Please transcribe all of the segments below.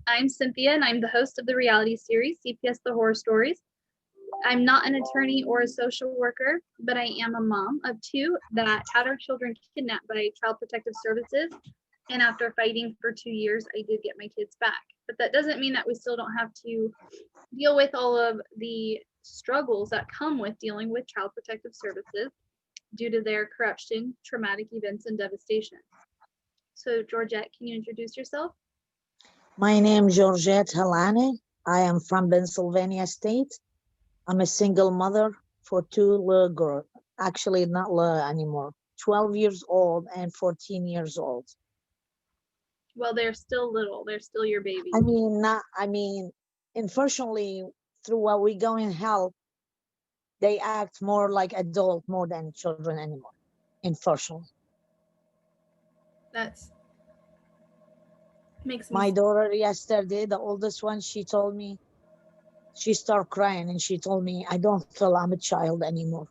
I'm Cynthia, and I'm the host of the reality series, CPS the Horror Stories. I'm not an attorney or a social worker, but I am a mom of two that had our children kidnapped by Child Protective Services. And after fighting for 2 years, I did get my kids back. But that doesn't mean that we still don't have to deal with all of the struggles that come with dealing with Child Protective Services due to their corruption, traumatic events, and devastation. So, Georgette, can you introduce yourself? My name is Gorget Helaneh. I am from Pennsylvania State. I'm a single mother for two little girls. Actually, not little anymore. 12 years old and 14 years old. Well, they're still little, they're still your I babies. mean, not. I mean, unfortunately, through what we go in hell, they act more like adult more than children anymore. Unfortunately, That's makes me my daughter yesterday, the oldest one, she told me she started crying and she told me, "I don't feel I'm a child anymore.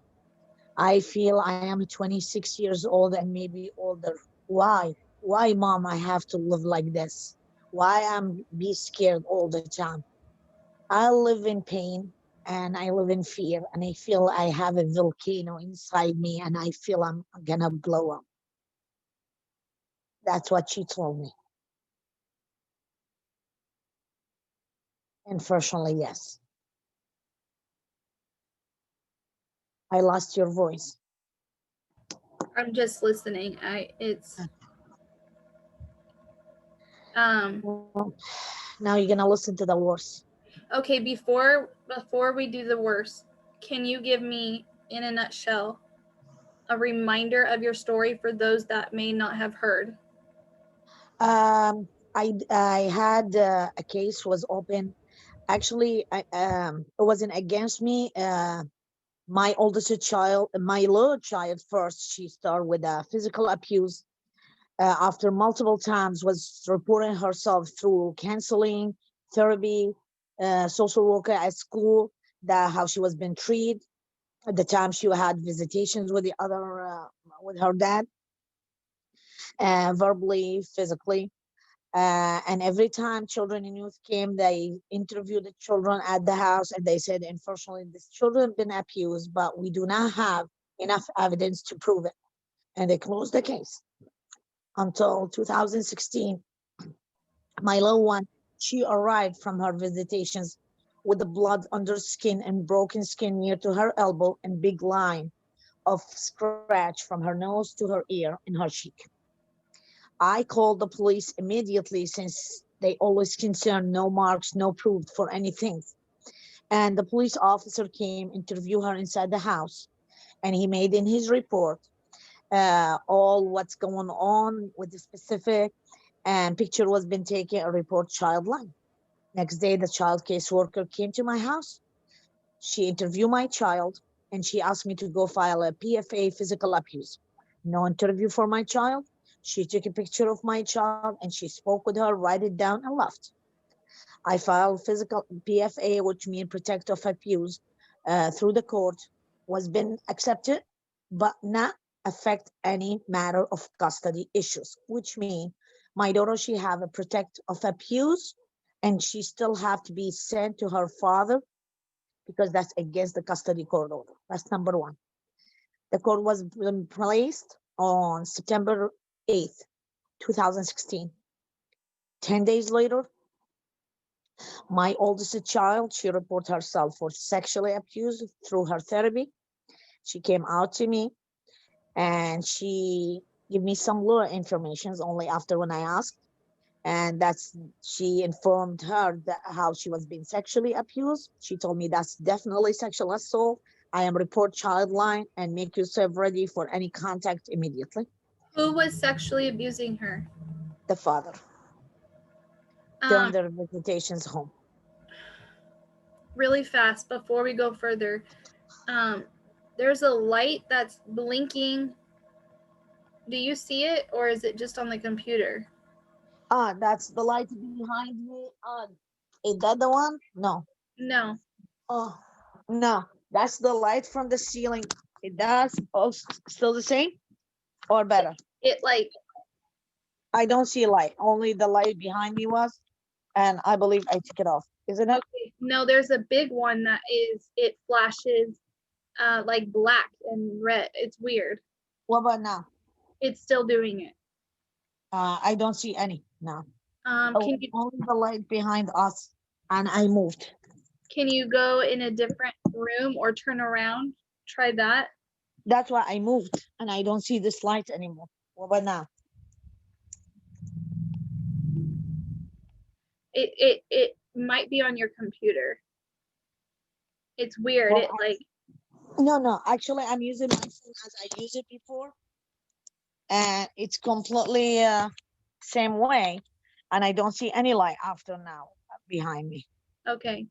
I feel I am 26 years old and maybe older. Why? Why, mom, I have to live like this? Why I'm be scared all the time? I live in pain and I live in fear and I feel I have a volcano inside me and I feel I'm gonna blow up." That's what she told me. Unfortunately, yes. I lost your voice. I'm just listening. I it's um Well, now you're gonna listen to the worst. okay, before we do the worst, can you give me in a nutshell a reminder of your story for those that may not have heard? I had a case was open. Actually, it wasn't against me. My oldest child, my little child first, she started with physical abuse. After multiple times, was reporting herself through counseling, therapy, social worker at school, that how she was being treated. At the time, she had visitations with the other, with her dad, verbally, physically. And every time children and youth came, they interviewed the children at the house and they said, unfortunately, these children have been abused, but we do not have enough evidence to prove it. And they closed the case until 2016. My little one, she arrived from her visitations with the blood under skin and broken skin near to her elbow and big line of scratch from her nose to her ear and her cheek. I called the police immediately since they always concerned no marks, no proof for anything. And the police officer came, interview her inside the house, and he made in his report all what's going on with the specific, and picture was been taken, a report child line. Next day, the child caseworker came to my house. She interviewed my child, and she asked me to go file a PFA physical abuse. No interview for my child. She took a picture of my child and she spoke with her, write it down, and left. I filed physical PFA, which means protect of abuse, through the court, was been accepted, but not affect any matter of custody issues, which means my daughter, she have a protect of abuse and she still have to be sent to her father because that's against the custody court order. That's number one. The court was placed on September 8th, 2016. 10 days later, my oldest child, she reported herself for sexually abused through her therapy. She came out to me and she gave me some little information only after when I asked. And that's she informed her that how she was being sexually abused. She told me that's definitely sexual assault. I am report child line and make yourself ready for any contact immediately. Who was sexually abusing her? The father during Um, their visitations home. Really fast before we go further. Um, there's a light that's blinking. Do you see it or is it just on the computer? That's the light behind me. Is that the one? No. No. Oh, no. That's the light from the ceiling. It does. Oh, still the same or better? It like I don't see light. Only the light behind me was. and I believe I took it off, isn't it? Okay. No, there's a big one that it flashes like black and red. It's weird. What about now? It's still doing it. I don't see any now. Can you Only the light behind us, and I moved. go in a different room or turn around? Try that. That's why I moved, and I don't see this light anymore. What about now? It might be on your computer. It's weird. Well, It like no. Actually, I'm using my phone as I used it before, and it's completely same way, and I don't see any light after now behind me. okay.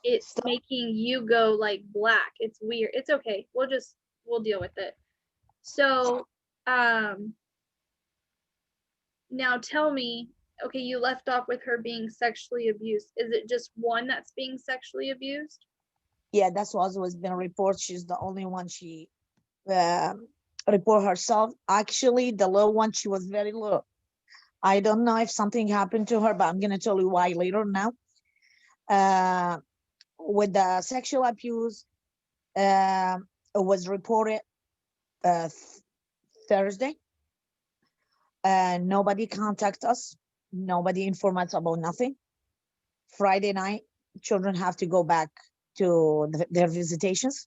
It's Stop. making you go like black. It's weird. It's okay. We'll deal with it. So, now tell me, okay, you left off with her being sexually abused. Is it just one that's being sexually abused? Yeah, that's what was been reported. She's the only one she uh, report herself. Actually, the little one, she was very little. I don't know if something happened to her, but I'm gonna tell you why later now. With the sexual abuse, it was reported Thursday. Nobody contact us. Nobody inform us about nothing. Friday night, children have to go back to their visitations.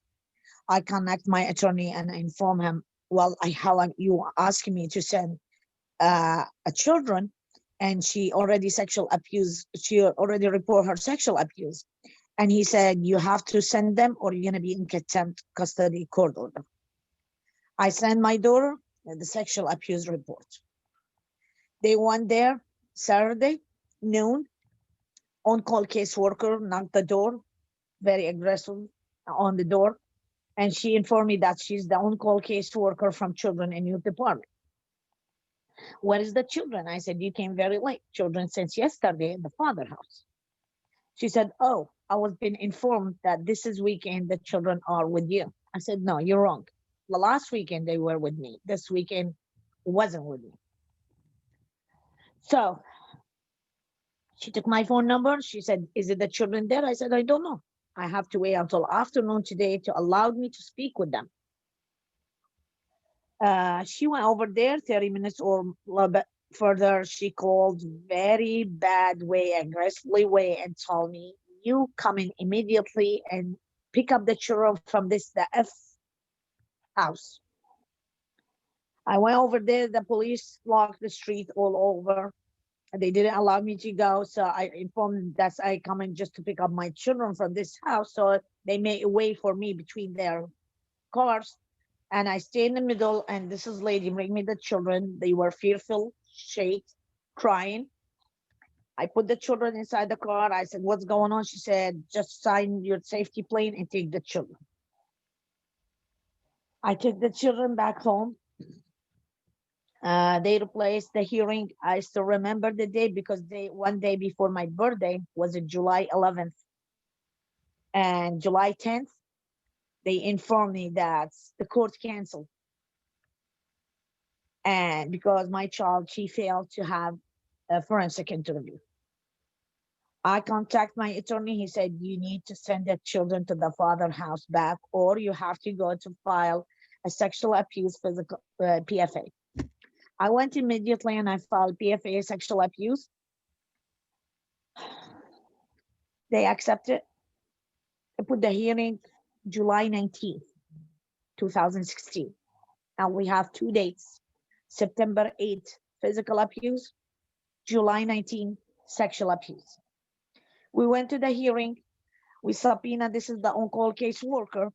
I connect my attorney and I inform him, well, how you asking me to send a children, and she already sexual abuse. She already report her sexual abuse, and he said you have to send them or you're gonna be in contempt custody court order. I sent my daughter the sexual abuse report. They went there Saturday noon. On-call caseworker knocked the door, very aggressive on the door, and she informed me that she's the on-call caseworker from Children and Youth Department. Where is the children? I said, you came very late. Children since yesterday in the father house. She said, oh, I was being informed that this is weekend the children are with you. I said, no, you're wrong. The last weekend they were with me. This weekend wasn't with me. So she took my phone number. She said, is it the children there? I said, I don't know. I have to wait until afternoon today to allow me to speak with them. She went over there 30 minutes or a little bit further. She called very bad way, aggressively way, and told me, you come in immediately and pick up the children from the F house. I went over there. The police blocked the street all over. They didn't allow me to go. So I informed them that I coming just to pick up my children from this house. So they made a way for me between their cars. And I stay in the middle, and this is lady bring me the children. They were fearful, shake, crying. I put the children inside the car. I said, what's going on? She said, just sign your safety plane and take the children. I took the children back home. They replaced the hearing. I still remember the day because one day before my birthday was July 11th. And July 10th, they informed me that the court canceled. And because my child, she failed to have a forensic interview. I contact my attorney. He said, you need to send the children to the father house back, or you have to go to file a sexual abuse physical PFA. I went immediately and I filed PFA sexual abuse. They accepted. I put the hearing July 19th, 2016. And we have 2 dates, September 8th, physical abuse, July 19th, sexual abuse. We went to the hearing. We subpoenaed, this is the on-call case worker,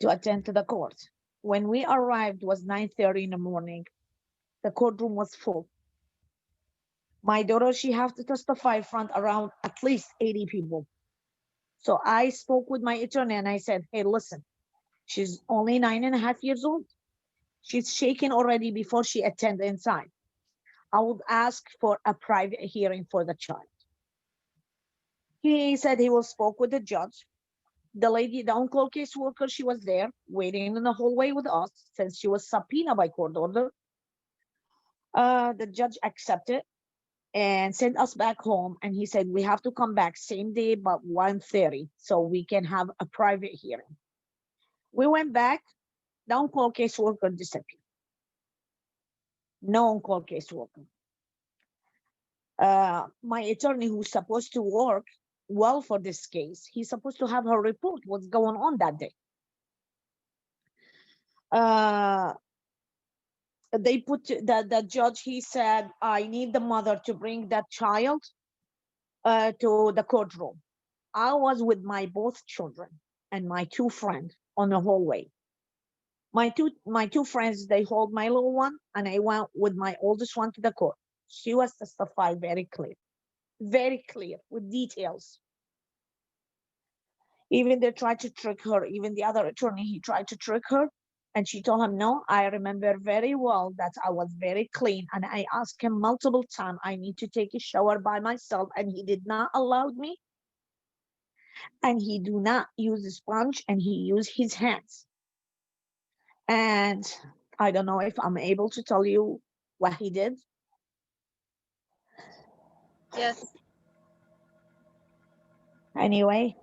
to attend to the court. When we arrived, it was 9:30 in the morning. The courtroom was full. My daughter, she have to testify in front around at least 80 people. So I spoke with my attorney and I said, hey, listen, she's only 9.5 years old. She's shaking already before she attend inside. I would ask for a private hearing for the child. He said he will spoke with the judge. The lady, the on-call case worker, she was there waiting in the hallway with us since she was subpoenaed by court order. The judge accepted and sent us back home. And he said, we have to come back same day, but 1:30, so we can have a private hearing. We went back. The on-call caseworker disappeared. No on-call caseworker. My attorney, who's supposed to work well for this case, he's supposed to have her report what's going on that day. They put the judge, he said, I need the mother to bring that child to the courtroom. I was with my both children and my two friends on the hallway. My two friends, they hold my little one, and I went with my oldest one to the court. She was testified very clear with details. Even they tried to trick her. Even the other attorney, he tried to trick her. And she told him, no, I remember very well that I was very clean. And I asked him multiple times, I need to take a shower by myself. And he did not allow me. And he do not use a sponge, and he used his hands. And I don't know if I'm able to tell you what he did. Yes. Anyway,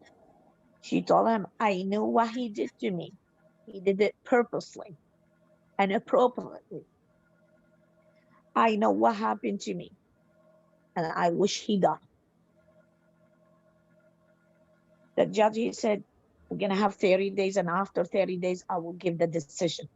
she told him, I knew what he did to me. He did it purposely and appropriately. I know what happened to me, and I wish he died. The judge, he said, we're going to have 30 days, and after 30 days, I will give the decision.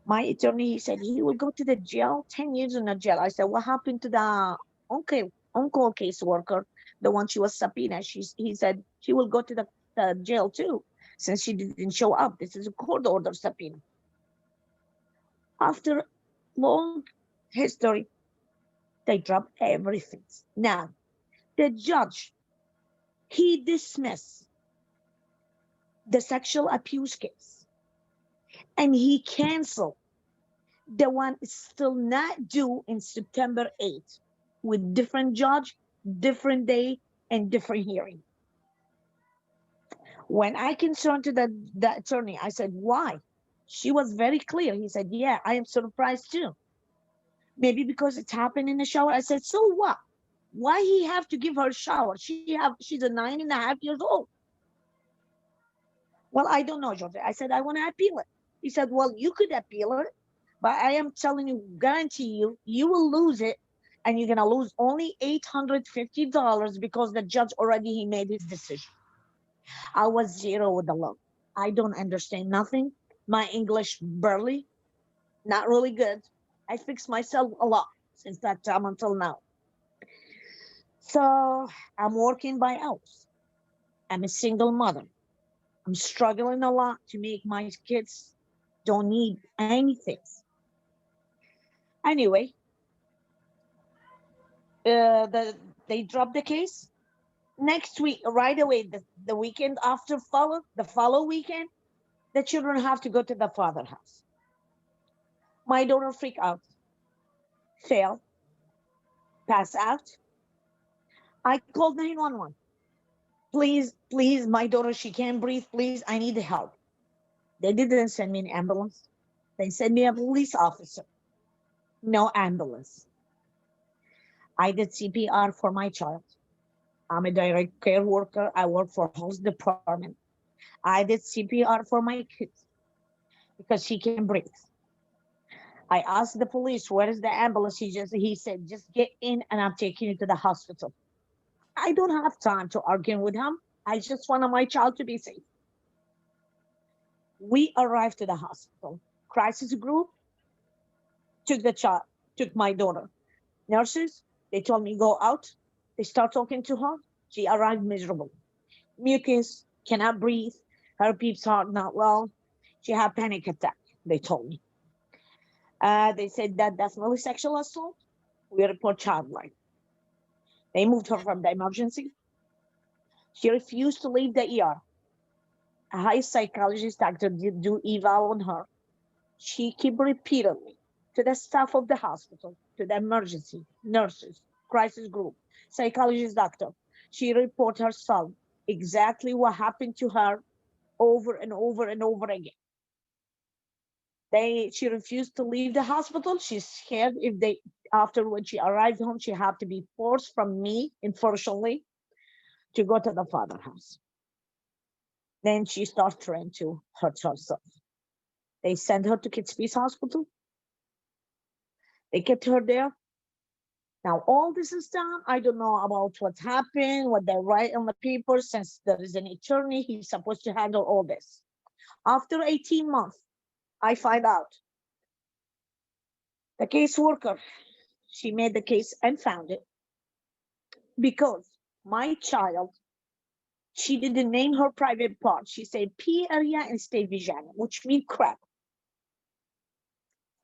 My attorney, he said, he will go to the jail, 10 years in the jail. I said, what happened to the on-call caseworker, the one she was subpoenaed? He said, she will go to the jail too, since she didn't show up. This is a court order subpoena. After long history, they dropped everything. Now, the judge, he dismissed the sexual abuse case, and he canceled the one is still not due in September 8th with different judge, different day, and different hearing. When I concerned to the attorney, I said, why? She was very clear. He said, yeah, I am surprised too. Maybe because it's happened in the shower. I said, so what? Why he have to give her a shower? She's a 9.5 years old. Well, I don't know, George. I said, I want to appeal it. He said, well, you could appeal it, but I am telling you, guarantee you, you will lose it, and you're going to lose only $850 because the judge already, he made his decision. I was zero with the law. I don't understand nothing. My English barely, not really good. I fixed myself a lot since that time until now. So I'm working by hours. I'm a single mother. I'm struggling a lot to make my kids don't need anything. Anyway, they dropped the case. Next week, right away, the weekend after the follow weekend, the children have to go to the father's house. My daughter freaked out, fell, passed out. I called 911. Please, my daughter, she can't breathe. Please, I need help. They didn't send me an ambulance. They sent me a police officer. No ambulance. I did CPR for my child. I'm a direct care worker. I work for health department. I did CPR for my kids because she can't breathe. I asked the police, where is the ambulance? He said, just get in and I'm taking you to the hospital. I don't have time to argue with him. I just wanted my child to be safe. We arrived to the hospital. Crisis group took my daughter. Nurses, they told me go out. They start talking to her. She arrived miserable. Mucus, cannot breathe. Her beats heart not well. She had panic attack, they told me. They said that that's not a sexual assault. We report child life. They moved her from the emergency. She refused to leave the ER. A high psychologist doctor did do eval on her. She kept repeatedly to the staff of the hospital, to the emergency, nurses, crisis group, psychologist doctor. She reported herself exactly what happened to her over and over and over again. She refused to leave the hospital. She's scared if they, after when she arrived home, she had to be forced from me, unfortunately, to go to the father house. Then she started trying to hurt herself. They sent her to Kids Peace Hospital. They kept her there. Now, all this is done. I don't know about what happened, what they write on the paper, since there is an attorney, he's supposed to handle all this. After 18 months, I find out the caseworker, she made the case and found it because my child, she didn't name her private part. She said P area and state vagina, which means crap.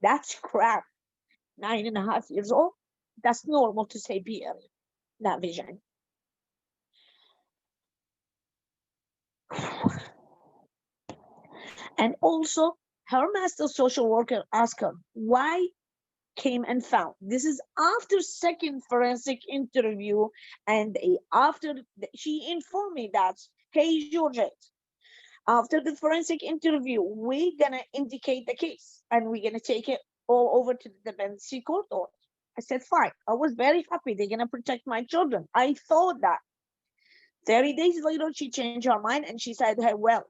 That's crap. 9.5 years old. That's normal to say P area, not vagina. And also, her master social worker asked her why came and found. This is after second forensic interview, and after she informed me that, hey, Georgette, after the forensic interview, we're gonna indicate the case and we're gonna take it all over to the dependency court order. I said, fine. I was very happy. They're gonna protect my children. I thought that. 30 days later, she changed her mind and she said, hey, well,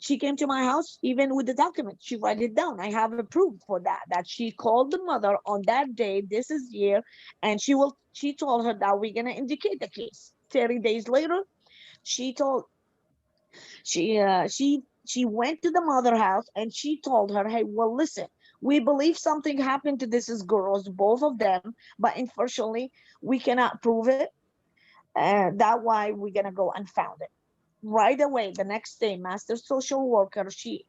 she came to my house even with the document. She wrote it down. I have a proof for that she called the mother on that day, this is year, and she told her that we're gonna indicate the case. 30 days later, she told she went to the mother house and she told her, hey, well, listen, we believe something happened to these girls, both of them, but unfortunately we cannot prove it, and that's why we're gonna go and found it. Right away, the next day, master social worker, she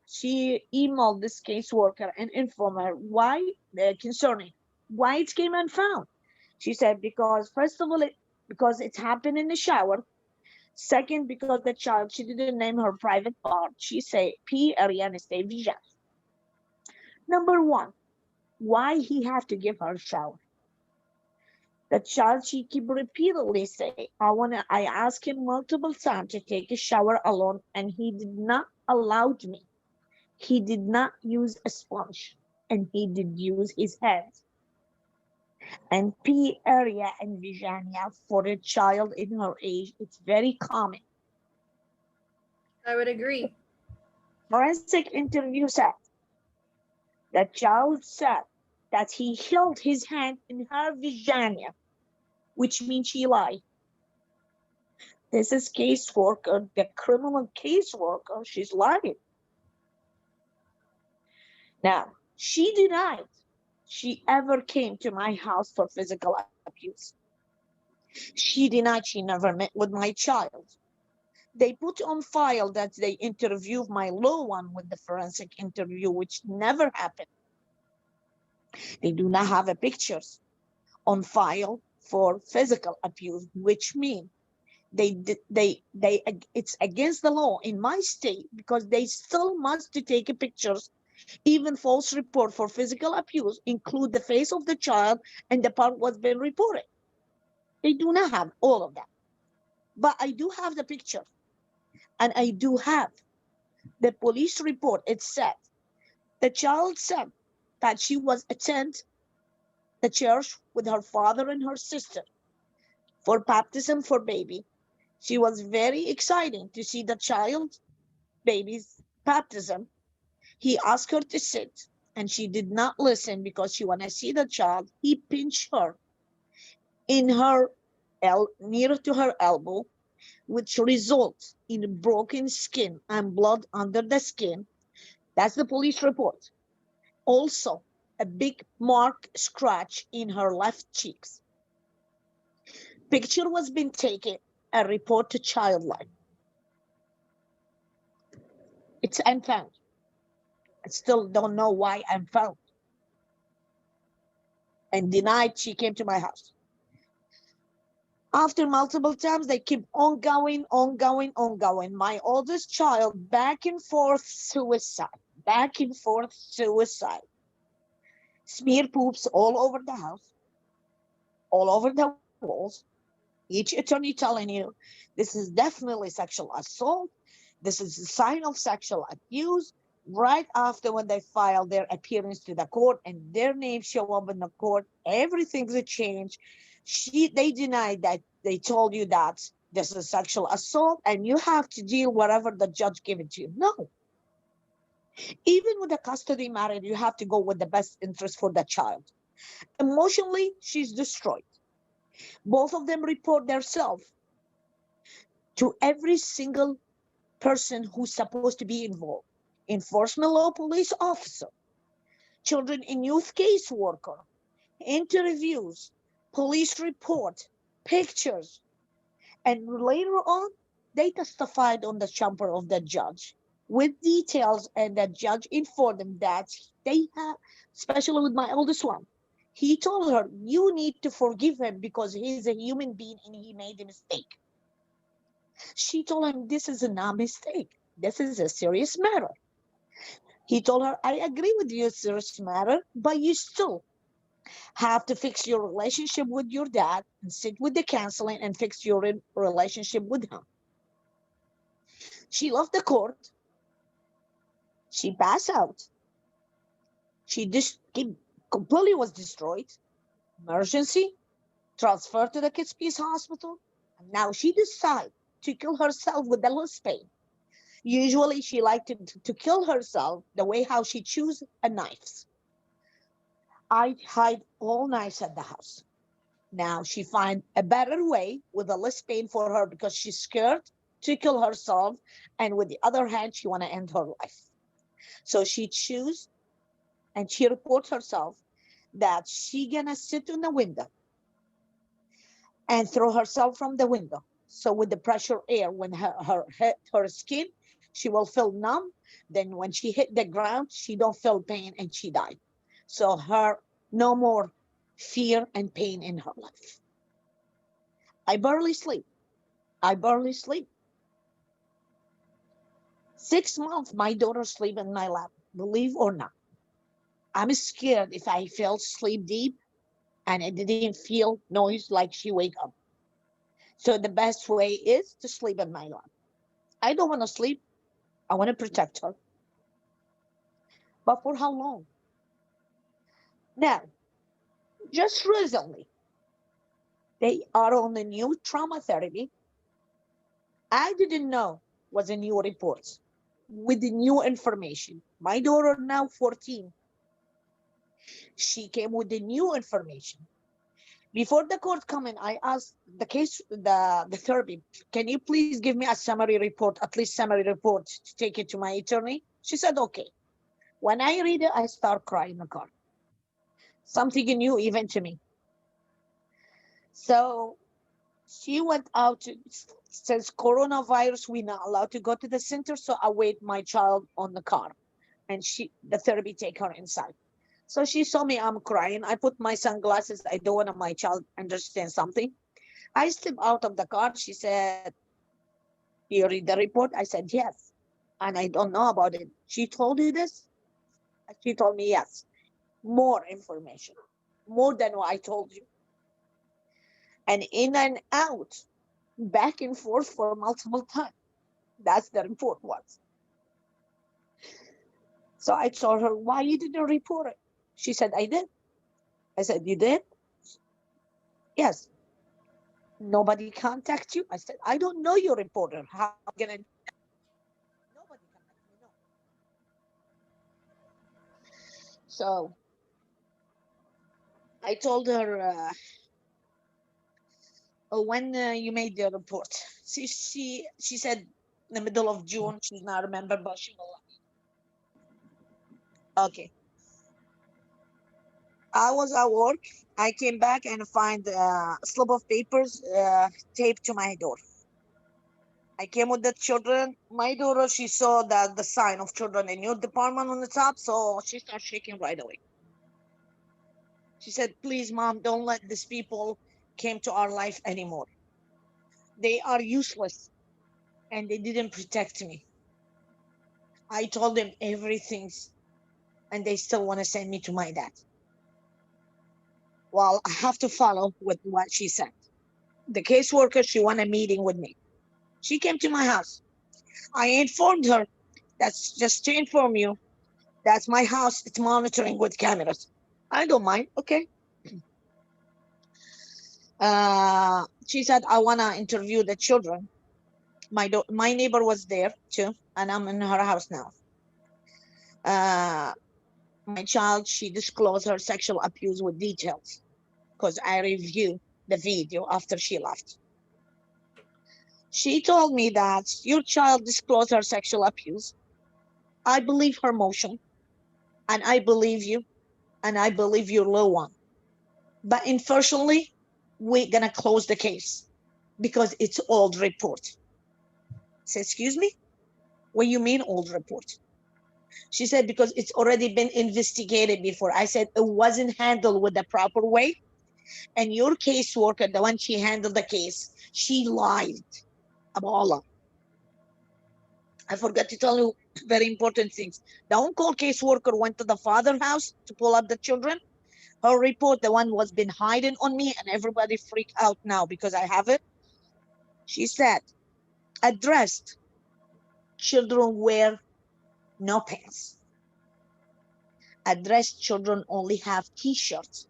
emailed this caseworker and informed her why, concerning why it came and found. She said, because first of all, because it happened in the shower. Second, because the child, she didn't name her private part. She said P area state vagina. Number one, why he have to give her a shower? The child, she keep repeatedly say, I asked him multiple times to take a shower alone, and he did not allow me. He did not use a sponge, and he did use his hands. And P area and vagina for a child in her age, it's very common. I would agree. Forensic interview said the child said that he held his hand in her vagina, which means she lied. This is caseworker, the criminal caseworker, she's lying. Now, she denied she ever came to my house for physical abuse. She denied she never met with my child. They put on file that they interviewed my little one with the forensic interview, which never happened. They do not have a pictures on file for physical abuse, which means it's against the law in my state, because they still must to take a pictures, even false report for physical abuse, include the face of the child and the part what's been reported. They do not have all of that, but I do have the picture, and I do have the police report. It said the child said that she was attend the church with her father and her sister for baptism for baby. She was very excited to see the child baby's baptism. He asked her to sit, and she did not listen because she wanted to see the child. He pinched her in her near to her elbow, which results in broken skin and blood under the skin. That's the police report. Also, a big mark scratch in her left cheeks. Picture was being taken, a report to child life. It's unfound. I still don't know why unfound. And denied she came to my house. After multiple times, they keep on going. My oldest child, back and forth suicide. Smear poops all over the house, all over the walls. Each attorney telling you, this is definitely sexual assault. This is a sign of sexual abuse. Right after when they file their appearance to the court and their names show up in the court, everything's a change. They denied that they told you that this is sexual assault and you have to deal whatever the judge gave it to you. No, even with the custody matter, you have to go with the best interest for the child. Emotionally, she's destroyed. Both of them report themselves to every single person who's supposed to be involved. Enforcement law police officer, children and youth caseworker, interviews, police report, pictures. And later on, they testified on the chamber of the judge with details, and the judge informed them that they have, especially with my oldest one, he told her, you need to forgive him because he's a human being and he made a mistake. She told him, this is not a mistake. This is a serious matter. He told her, I agree with you, serious matter, but you still have to fix your relationship with your dad and sit with the counseling and fix your relationship with him. She left the court. She passed out. She completely was destroyed. Emergency, transferred to the CPS hospital. And now she decided to kill herself with the less pain. Usually she liked to kill herself the way how she choose a knife. I hide all knives at the house. Now she find a better way with a less pain for her because she's scared to kill herself. And with the other hand, she want to end her life. So she choose and she reports herself that she gonna sit in the window and throw herself from the window. So with the pressure air, when her hit her skin, she will feel numb. Then when she hit the ground, she don't feel pain and she died. So her no more fear and pain in her life. I barely sleep. I barely sleep. 6 months, my daughter sleep in my lap, believe or not. I'm scared if I fell asleep deep and I didn't feel noise like she wake up. So the best way is to sleep in my lap. I don't want to sleep. I want to protect her. But for how long? Now, just recently, they are on the new trauma therapy. I didn't know was a new report with the new information. My daughter now 14. She came with the new information. Before the court come in, I asked the therapy, can you please give me a summary report, at least summary report to take it to my attorney? She said, okay. When I read it, I start crying in the car. Something new even to me. So she went out, since coronavirus, we're not allowed to go to the center. So I wait my child on the car and the therapy take her inside. So she saw me, I'm crying. I put my sunglasses. I don't want my child understand something. I step out of the car. She said, you read the report? I said, yes. And I don't know about it. She told you this? She told me, yes. More information, more than what I told you. And in and out, back and forth for multiple times. That's the report was. So I told her, why you didn't report it? She said, I did. I said, you did? Yes. Nobody contact you? I said, I don't know your reporter. How am I gonna do that? Nobody can let me know. So I told her, when you made the report. She said in the middle of June. She's not remember, but she will. Okay. I was at work. I came back and find a slip of papers taped to my door. I came with the children. My daughter, she saw that the sign of children in your department on the top, so she started shaking right away. She said, please, mom, don't let these people came to our life anymore. They are useless and they didn't protect me. I told them everything and they still want to send me to my dad. Well, I have to follow with what she said. The caseworker, she want a meeting with me. She came to my house. I informed her That's just to inform you. That's my house. It's monitoring with cameras. I don't mind. Okay. She said, I want to interview the children. My neighbor was there too, and I'm in her house now. My child, she disclosed her sexual abuse with details because I reviewed the video after she left. She told me that your child disclosed her sexual abuse. I believe her motion, and I believe you, and I believe your little one. But unfortunately, we're gonna close the case because it's old report. I said, excuse me? What do you mean old report? She said, because it's already been investigated before. I said, it wasn't handled with the proper way. And your caseworker, the one she handled the case, she lied about Allah. I forgot to tell you very important things. The on-call caseworker went to the father's house to pull up the children. Her report, the one was been hiding on me, and everybody freaked out now because I have it. She said, addressed, children wear no pants. Addressed, children only have t-shirts.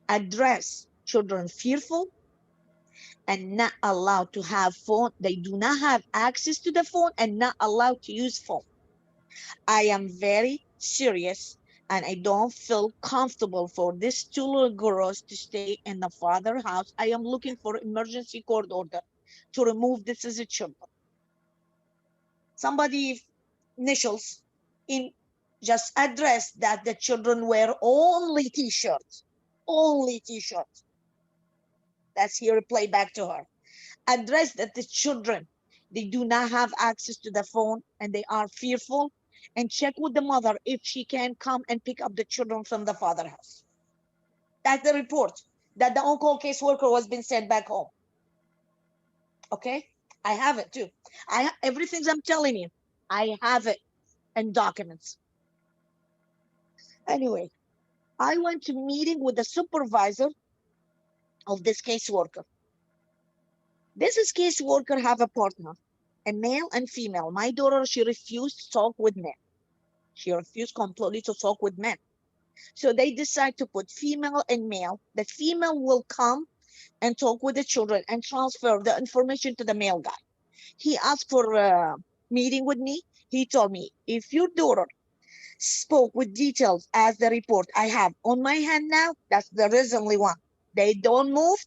Address, children fearful and not allowed to have phone. They do not have access to the phone and not allowed to use phone. I am very serious and I don't feel comfortable for these two little girls to stay in the father's house. I am looking for emergency court order to remove this as a child. Somebody initials in just address that the children wear only t-shirts, only t-shirts. That's here reply back to her. Address that the children, they do not have access to the phone and they are fearful, and check with the mother if she can come and pick up the children from the father's house. That's the report that the on-call caseworker was been sent back home. Okay, I have it too. Everything I'm telling you, I have it in documents. Anyway, I went to meeting with the supervisor of this caseworker. This is caseworker have a partner, a male and female. My daughter, she refused to talk with men. She refused completely to talk with men. So they decide to put female and male. The female will come and talk with the children and transfer the information to the male guy. He asked for a meeting with me. He told me, if your daughter spoke with details as the report I have on my hand now, that's the recently one. They don't move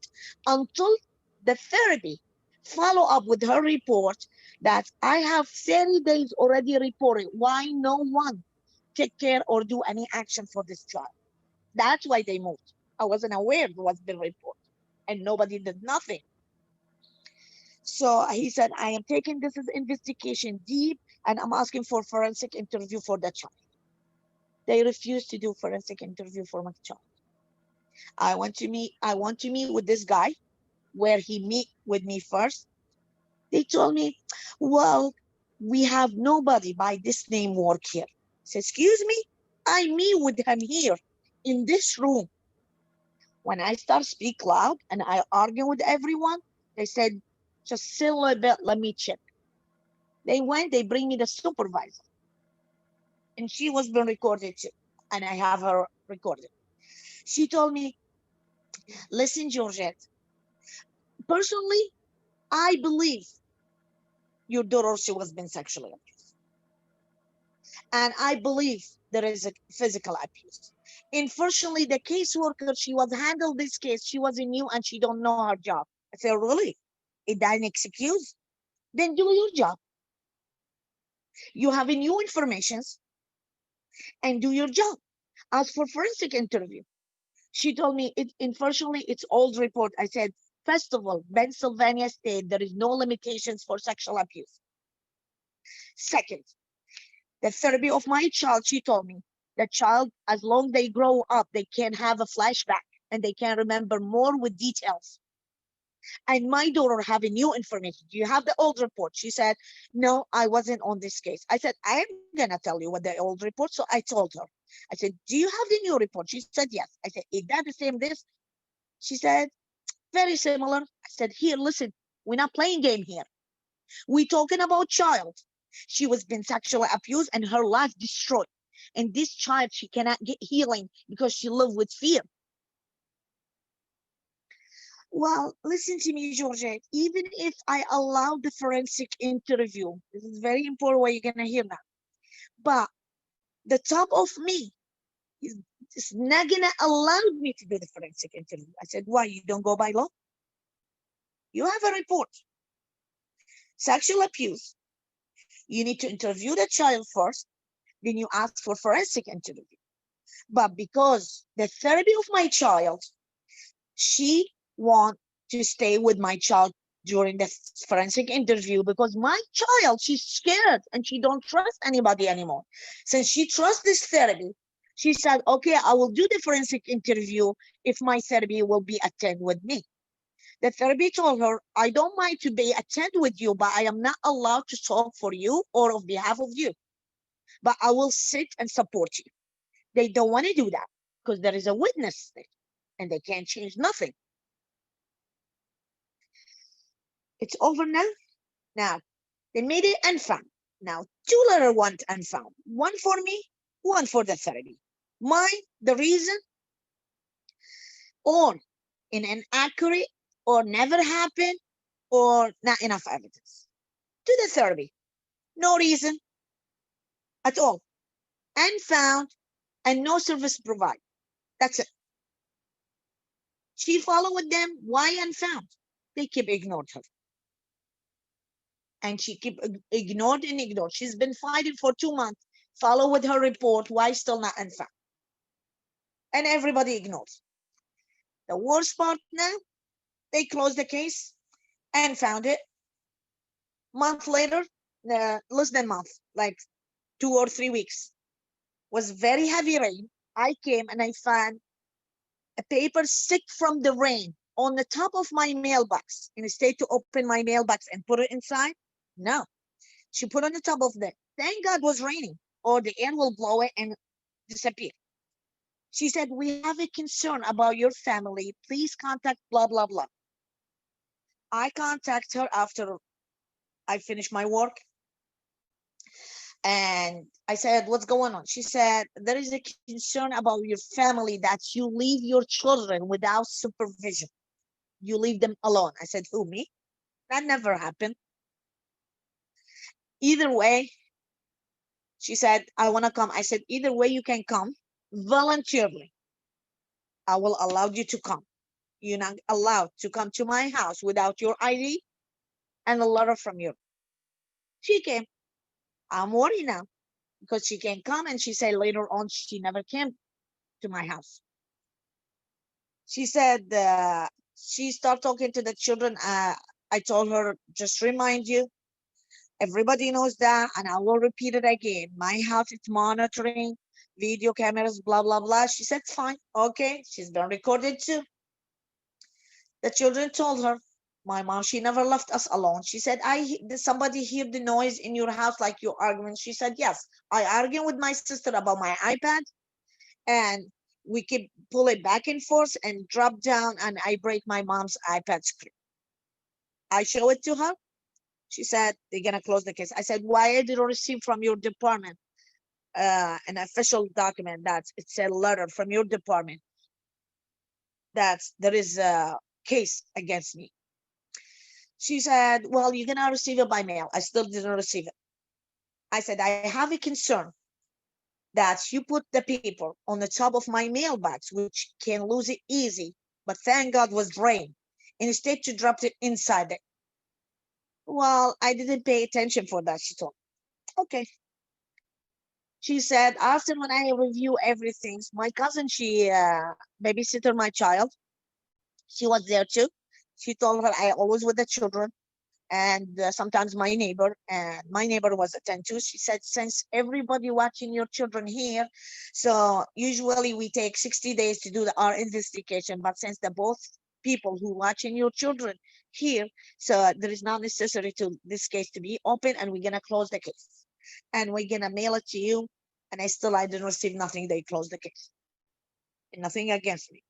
until the therapy follow up with her report that I have 30 days already reported. Why no one take care or do any action for this child? That's why they moved. I wasn't aware of what's been reported and nobody did nothing. So he said, I am taking this as investigation deep and I'm asking for forensic interview for the child. They refused to do forensic interview for my child. I want to meet with this guy where he meet with me first. They told me, well, we have nobody by this name work here. I said, excuse me, I meet with him here in this room. When I start speak loud and I argue with everyone, they said, just sit a little bit, let me check. They went, they bring me the supervisor. And she was being recorded too. And I have her recorded. She told me, listen, Gorget, personally, I believe your daughter, she was being sexually abused. And I believe there is a physical abuse. Unfortunately, the caseworker, she was handled this case, she was new and she don't know her job. I said, really? Is that an excuse? Then do your job. You have new information and do your job. As for forensic interview, she told me, unfortunately, it's old report. I said, first of all, Pennsylvania state, there is no limitations for sexual abuse. Second, the therapy of my child, she told me, the child, as long they grow up, they can have a flashback and they can remember more with details. And my daughter having new information. Do you have the old report? She said, no, I wasn't on this case. I said, I am going to tell you what the old report. So I told her, I said, do you have the new report? She said, yes. I said, is that the same this? She said, very similar. I said, here, listen, we're not playing game here. We're talking about child. She was been sexually abused and her life destroyed. And this child, she cannot get healing because she lived with fear. Well, listen to me, Georgette. Even if I allow the forensic interview, this is very important what you're gonna hear now. But the top of me is not gonna allow me to do the forensic interview. I said, why? You don't go by law? You have a report. Sexual abuse. You need to interview the child first, then you ask for forensic interview. But because the therapy of my child, she want to stay with my child during the forensic interview because my child, she's scared and she don't trust anybody anymore. Since she trusts this therapy, she said, okay, I will do the forensic interview if my therapy will be attend with me. The therapy told her, I don't mind to be attend with you, but I am not allowed to talk for you or on behalf of you. But I will sit and support you. They don't want to do that because there is a witness there and they can't change nothing. It's over now. Now, they made it unfound. Now, 2 letter want unfound. One for me, one for the therapy. Mine, the reason, or in inaccurate, or never happened, or not enough evidence. To the therapy, no reason at all. Unfound and no service provided. That's it. She followed them. Why unfound? They keep ignored her. And she keep ignored and ignored. She's been fighting for 2 months. Follow with her report. Why still not unfound? And everybody ignores. The worst part now, they closed the case and found it. Month later, less than a month, like 2 or 3 weeks, was very heavy rain. I came and I found a paper stick from the rain on the top of my mailbox. Instead to open my mailbox and put it inside, no. She put on the top of that. Thank God was raining, or the air will blow it and disappear. She said, we have a concern about your family. Please contact blah, blah, blah. I contact her after I finished my work. And I said, what's going on? She said, there is a concern about your family that you leave your children without supervision. You leave them alone. I said, who, me? That never happened. Either way, she said, I want to come. I said, either way you can come voluntarily. I will allow you to come. You're not allowed to come to my house without your ID and a letter from you. She came. I'm worried now because she can come, and she said later on she never came to my house. She said she started talking to the children. I told her, just remind you, everybody knows that, and I will repeat it again. My house is monitoring, video cameras, blah, blah, blah. She said, fine, okay. She's been recorded too. The children told her, my mom, she never left us alone. She said, did somebody hear the noise in your house like you arguing? She said, yes, I argue with my sister about my iPad, and we keep pull it back and forth and drop down, and I break my mom's iPad screen. I show it to her. She said, they're gonna close the case. I said, why I didn't receive from your department an official document that it's a letter from your department that there is a case against me? She said, well, you're gonna receive it by mail. I still didn't receive it. I said, I have a concern that you put the paper on the top of my mailbox, which can lose it easy, but thank God was rain. Instead to drop it inside it. Well, I didn't pay attention for that, she told me. Okay. She said, after when I review everything, my cousin, she babysitter my child. She was there too. She told her I always with the children, and sometimes my neighbor, and my neighbor was attend too. She said, since everybody watching your children here, so usually we take 60 days to do our investigation, but since the both people who watching your children here, so there is not necessary to this case to be open, and we're gonna close the case, and we're gonna mail it to you. And I didn't receive nothing. They closed the case, and nothing against me.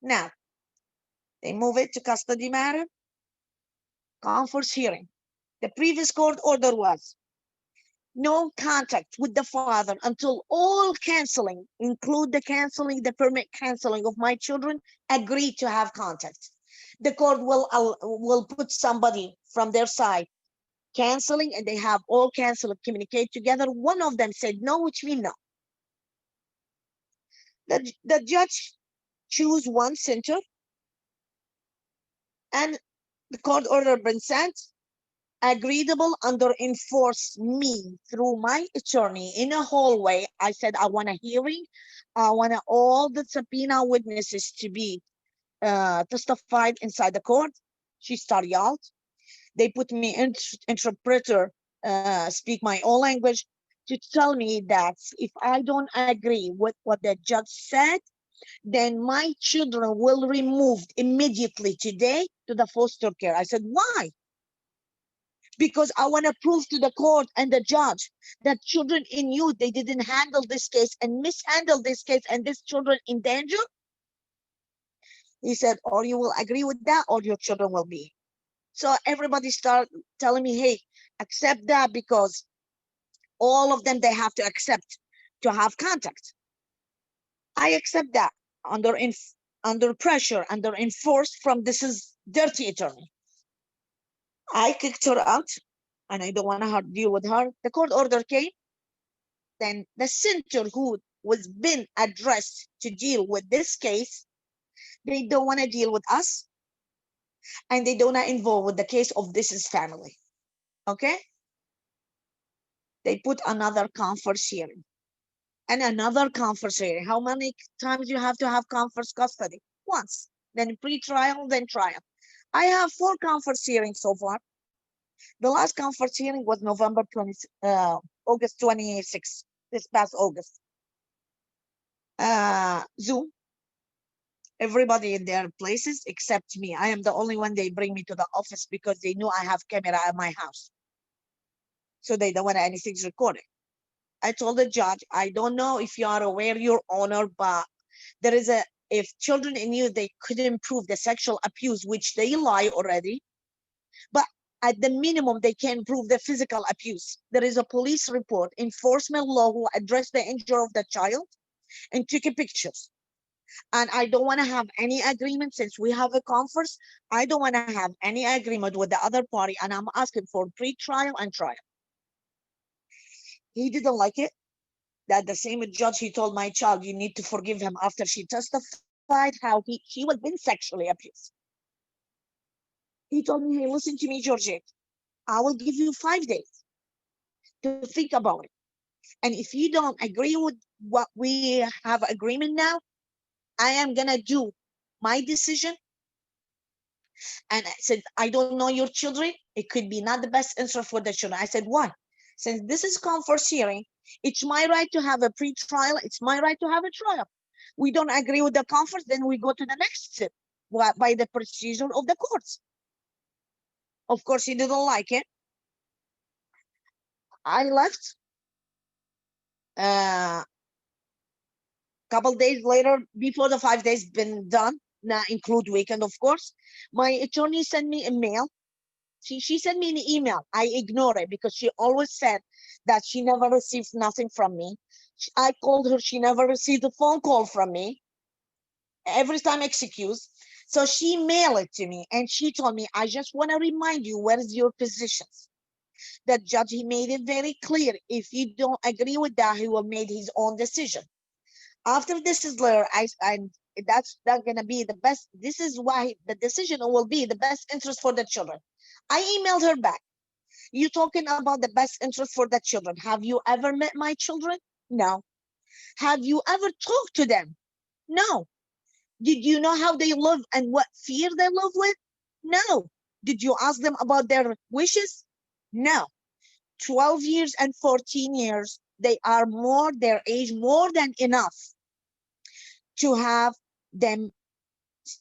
Now they move it to custody matter, conference hearing. The previous court order was no contact with the father until all canceling, include the canceling, the permit canceling of my children, agree to have contact. The court will put somebody from their side canceling, and they have all cancel and communicate together. One of them said no, which means no. The judge choose one center, and the court order been sent, agreeable under enforce me through my attorney in a hallway. I said, I want a hearing. I want all the subpoena witnesses to be testified inside the court. She started yelled. They put me in interpreter, speak my own language, to tell me that if I don't agree with what the judge said, then my children will removed immediately today to the foster care. I said, why? Because I want to prove to the court and the judge that children in youth, they didn't handle this case and mishandle this case, and this children in danger. He said, or you will agree with that or your children will be. So everybody started telling me, hey, accept that, because all of them, they have to accept to have contact. I accept that under pressure, under enforced from this is dirty attorney. I kicked her out, and I don't want to deal with her. The court order came. Then the center who was been addressed to deal with this case, they don't want to deal with us, and they don't want to involve with the case of this is family. Okay? They put another conference hearing and another conference hearing. How many times you have to have conference custody? Once. Then pre-trial, then trial. I have 4 conference hearings so far. The last conference hearing was August 26th, this past August. Zoom. Everybody in their places except me. I am the only one they bring me to the office because they knew I have camera at my house. So they don't want anything's recorded. I told the judge, I don't know if you are aware, Your Honor, but there is if children in you, they couldn't prove the sexual abuse, which they lie already, but at the minimum, they can prove the physical abuse. There is a police report, enforcement law who addressed the injury of the child and took pictures. And I don't want to have any agreement since we have a conference. I don't want to have any agreement with the other party, and I'm asking for pre-trial and trial. He didn't like it. That the same judge, he told my child, you need to forgive him after she testified how she was been sexually abused. He told me, hey, listen to me, Gorget. I will give you 5 days to think about it. And if you don't agree with what we have agreement now, I am gonna do my decision. And I said, I don't know your children. It could be not the best interest for the children. I said, why? Since this is conference hearing, it's my right to have a pre-trial. It's my right to have a trial. We don't agree with the conference, then we go to the next step by the procedure of the courts. Of course, he didn't like it. I left. Couple days later, before the 5 days been done, not include weekend, of course, my attorney sent me a mail. She sent me an email. I ignore it because she always said that she never received nothing from me. I called her, she never received a phone call from me. Every time excuse. So she mailed it to me and she told me, I just want to remind you, where is your positions? The judge, he made it very clear. If you don't agree with that, he will make his own decision. After this is later, that's not gonna be the best. This is why the decision will be the best interest for the children. I emailed her back. You talking about the best interest for the children. Have you ever met my children? No. Have you ever talked to them? No. Did you know how they live and what fear they live with? No. Did you ask them about their wishes? No. 12 years and 14 years, they are their age, more than enough to have them,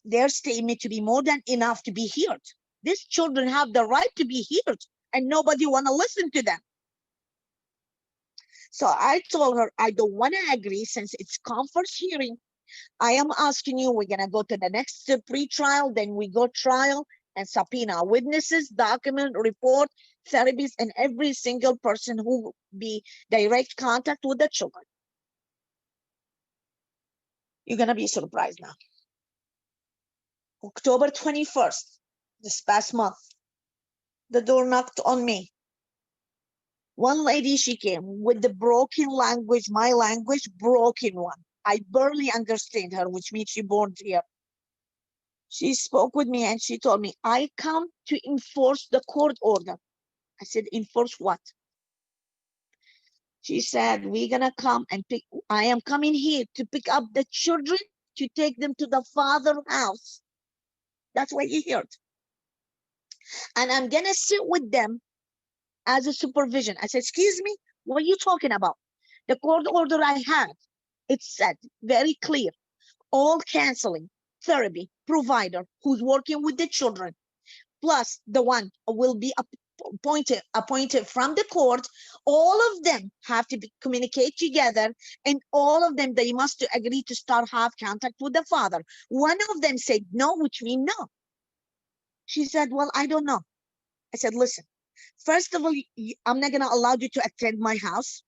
their statement to be more than enough to be heard. These children have the right to be heard and nobody want to listen to them. So I told her, I don't want to agree since it's conference hearing. I am asking you, we're going to go to the next pre-trial, then we go trial. and subpoena witnesses, document, report, therapists, and every single person who be direct contact with the children. You're gonna be surprised now. October 21st, this past month, the door knocked on me. One lady, she came with the broken language, my language, broken one. I barely understand her, which means she born here. She spoke with me and she told me, I come to enforce the court order. I said, enforce what? She said, we're gonna come and I am coming here to pick up the children to take them to the father's house. That's what you heard. And I'm gonna sit with them as a supervision. I said, excuse me, what are you talking about? The court order I had, it said very clear, all counseling, therapy provider who's working with the children, plus the one will be appointed from the court, all of them have to communicate together, and all of them, they must agree to start have contact with the father. One of them said no, which means no. She said, well, I don't know. I said, listen, first of all, I'm not going to allow you to attend my house.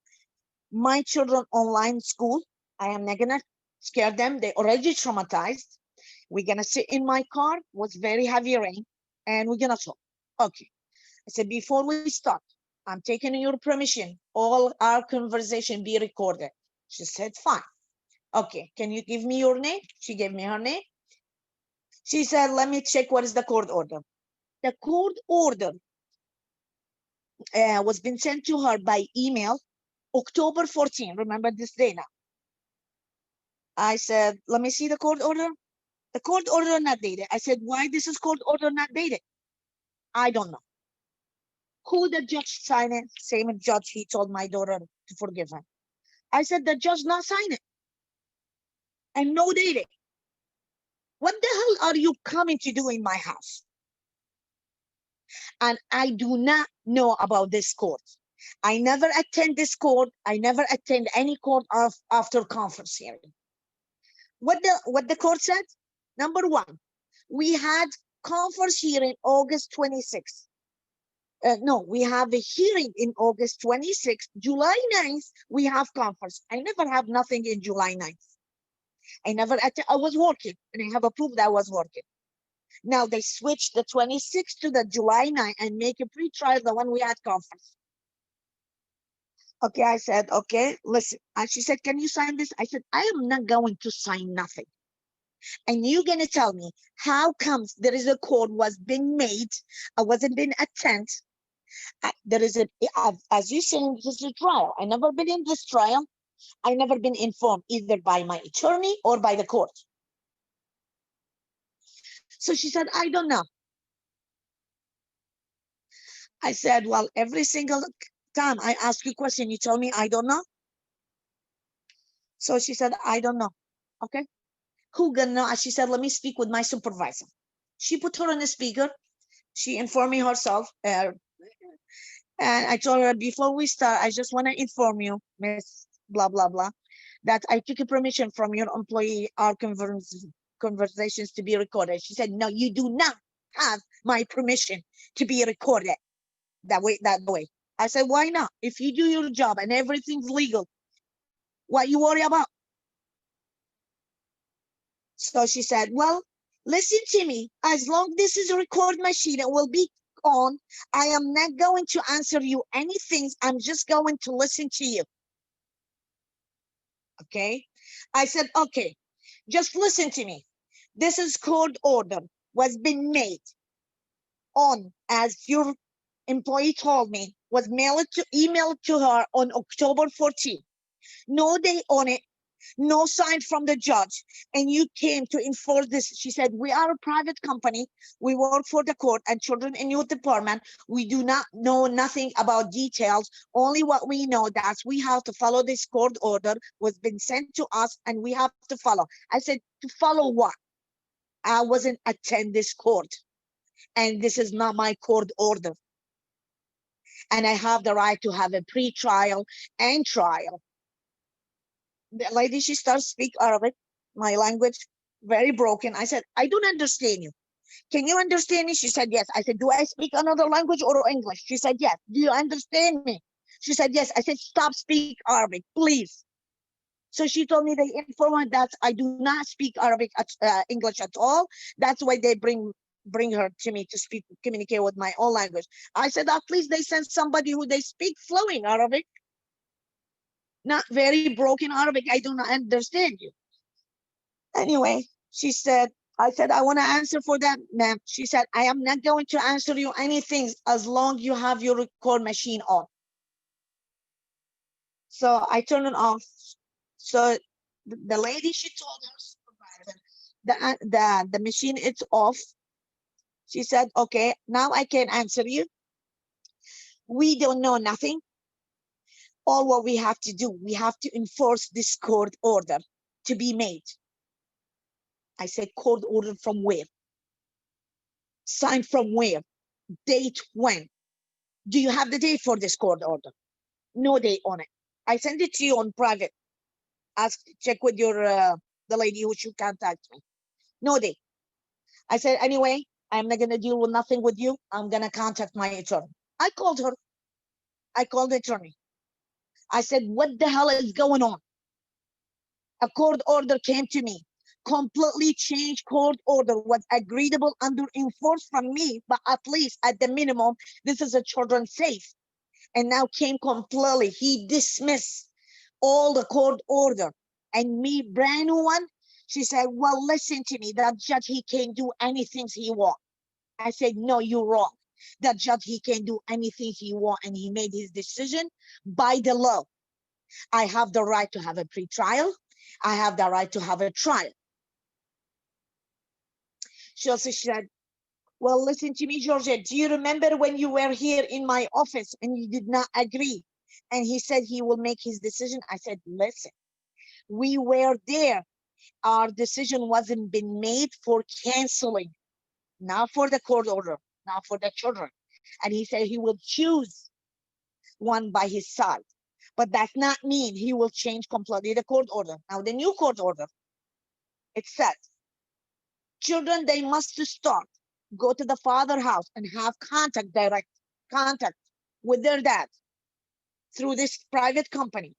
My children online school, I am not going to scare them. They already traumatized. We're going to sit in my car, was very heavy rain, and we're going to talk. Okay. I said, before we start, I'm taking your permission, all our conversation be recorded. She said, fine. Okay, can you give me your name? She gave me her name. She said, let me check what is the court order. The court order was been sent to her by email, October 14. Remember this day now. I said, let me see the court order. The court order not dated. I said, why this is court order not dated? I don't know. Who the judge signed it? Same judge, he told my daughter to forgive him. I said, the judge not sign it. And no dating. What the hell are you coming to do in my house? And I do not know about this court. I never attend this court. I never attend any court after conference hearing. What the court said? Number one, we had conference hearing August 26th. No, we have a hearing in August 26th. July 9th, we have conference. I never have nothing in July 9th. I was working, and I have a proof that I was working. Now they switched the 26th to the July 9th and make a pre-trial, the one we had conference. Okay, I said, okay, listen. And she said, can you sign this? I said, I am not going to sign nothing. And you're going to tell me how comes there is a court was being made, I wasn't being attended. There is as you say, this is a trial. I never been in this trial. I never been informed either by my attorney or by the court. So she said, I don't know. I said, well, every single time I ask you a question, you tell me I don't know. So she said, I don't know. Okay. Who gonna know? She said, let me speak with my supervisor. She put her on the speaker. She informed me herself. And I told her, before we start, I just want to inform you, Miss blah, blah, blah, that I took a permission from your employee, our conversations to be recorded. She said, no, you do not have my permission to be recorded that way. I said, why not? If you do your job and everything's legal, what you worry about? So she said, well, listen to me. As long this is a record machine, it will be on. I am not going to answer you anything. I'm just going to listen to you. Okay. I said, okay, just listen to me. This is court order was been made on, as your employee told me, was emailed to her on October 14th. No date on it, no sign from the judge, and you came to enforce this. She said, we are a private company. We work for the court and children and youth department. We do not know nothing about details. Only what we know that we have to follow this court order was been sent to us and we have to follow. I said, to follow what? I wasn't attend this court and this is not my court order. And I have the right to have a pre-trial and trial. The lady, she starts to speak Arabic, my language, very broken. I said, I don't understand you. Can you understand me? She said, yes. I said, do I speak another language or English? She said, yes. Do you understand me? She said, yes. I said, stop speak Arabic, please. So she told me they informed her that I do not speak Arabic, English at all. That's why they bring her to me to communicate with my own language. I said, at least they send somebody who they speak flowing Arabic, not very broken Arabic. I do not understand you. Anyway, she said, I said, I want to answer for that, ma'am. She said, I am not going to answer you anything as long you have your record machine on. So I turned it off. So the lady, she told her supervisor, the machine is off. She said, okay, now I can answer you. We don't know nothing. All what we have to do, we have to enforce this court order to be made. I said, court order from where? Signed from where? Date when? Do you have the date for this court order? No date on it. I sent it to you on private. Check with your the lady who should contact me. No date. I said, anyway, I'm not gonna deal with nothing with you. I'm gonna contact my attorney. I called her. I called the attorney. I said, what the hell is going on? A court order came to me. Completely changed court order was agreeable under enforced from me, but at least at the minimum, this is a children safe. And now came completely. He dismissed all the court order and me brand new one. She said, well, listen to me, that judge, he can do anything he want. I said, no, you're wrong. That judge, he can do anything he want, and he made his decision by the law. I have the right to have a pre-trial. I have the right to have a trial. She also said, well, listen to me, Georgia. Do you remember when you were here in my office and you did not agree? And he said he will make his decision. I said, listen, we were there. Our decision wasn't been made for canceling, not for the court order, not for the children. And he said he will choose one by his side. But that's not mean he will change completely the court order. Now, the new court order, it said, children, they must start, go to the father house and have direct contact with their dad through this private company.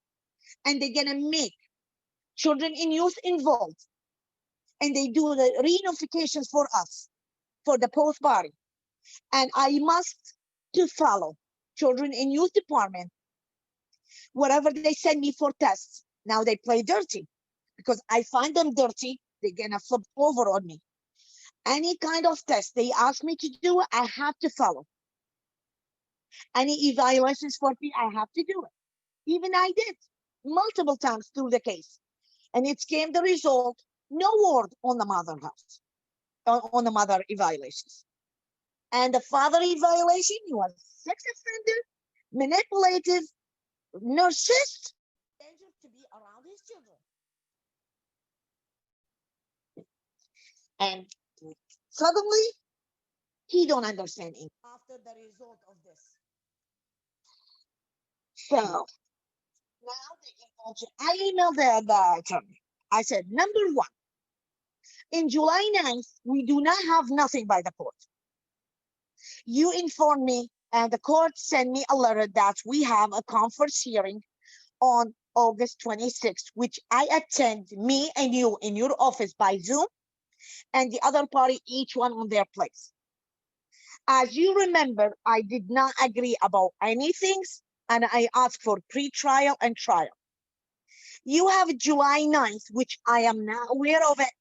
And they're gonna make children in youth involved. And they do the reunifications for us, for the post body. And I must to follow children in youth department. Whatever they send me for tests, now they play dirty because I find them dirty, they're gonna flip over on me. Any kind of test they ask me to do, I have to follow. Any evaluations for me, I have to do it. Even I did multiple times through the case. And it came the result, no word on the mother house, on the mother evaluations. And the father evaluation, he was sex offender, manipulative, narcissist, dangerous to be around his children. And suddenly, he don't understand English after the result of this. So now I emailed the attorney. I said, number one, in July 9th, we do not have nothing by the court. You informed me and the court sent me a letter that we have a conference hearing on August 26th, which I attend, me and you in your office by Zoom, and the other party, each one on their place. As you remember, I did not agree about anything, and I asked for pre-trial and trial. You have July 9th, which I am not aware of it.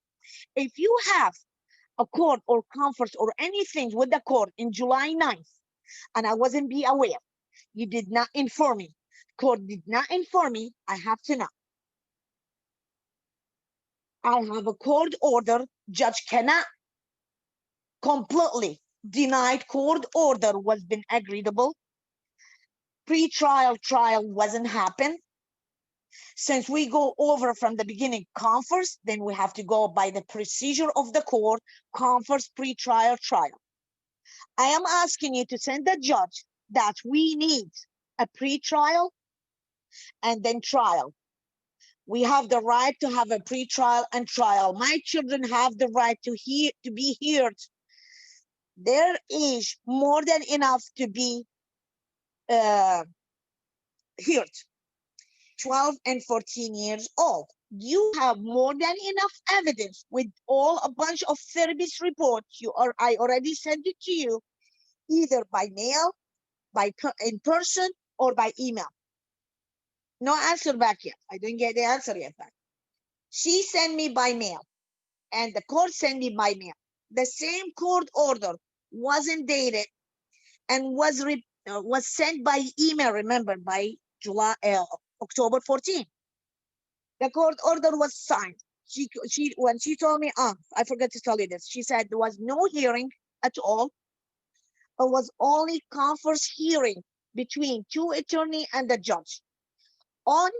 If you have a court or conference or anything with the court in July 9th, and I wasn't be aware, you did not inform me. Court did not inform me, I have to know. I have a court order, judge cannot completely denied court order was been agreeable. Pre-trial trial wasn't happen. Since we go over from the beginning conference, then we have to go by the procedure of the court, conference, pre-trial trial. I am asking you to send the judge that we need a pre-trial and then trial. We have the right to have a pre-trial and trial. My children have the right to be heard their age more than enough to be heard, 12 and 14 years old. You have more than enough evidence with all a bunch of therapist reports. I already sent it to you, either by mail, in person, or by email. No answer back yet. I didn't get the answer yet back. She sent me by mail, and the court sent me by mail. The same court order wasn't dated and was sent by email. Remember, by October 14th. The court order was signed. When she told me, I forgot to tell you this. She said there was no hearing at all. It was only conference hearing between two attorney and the judge on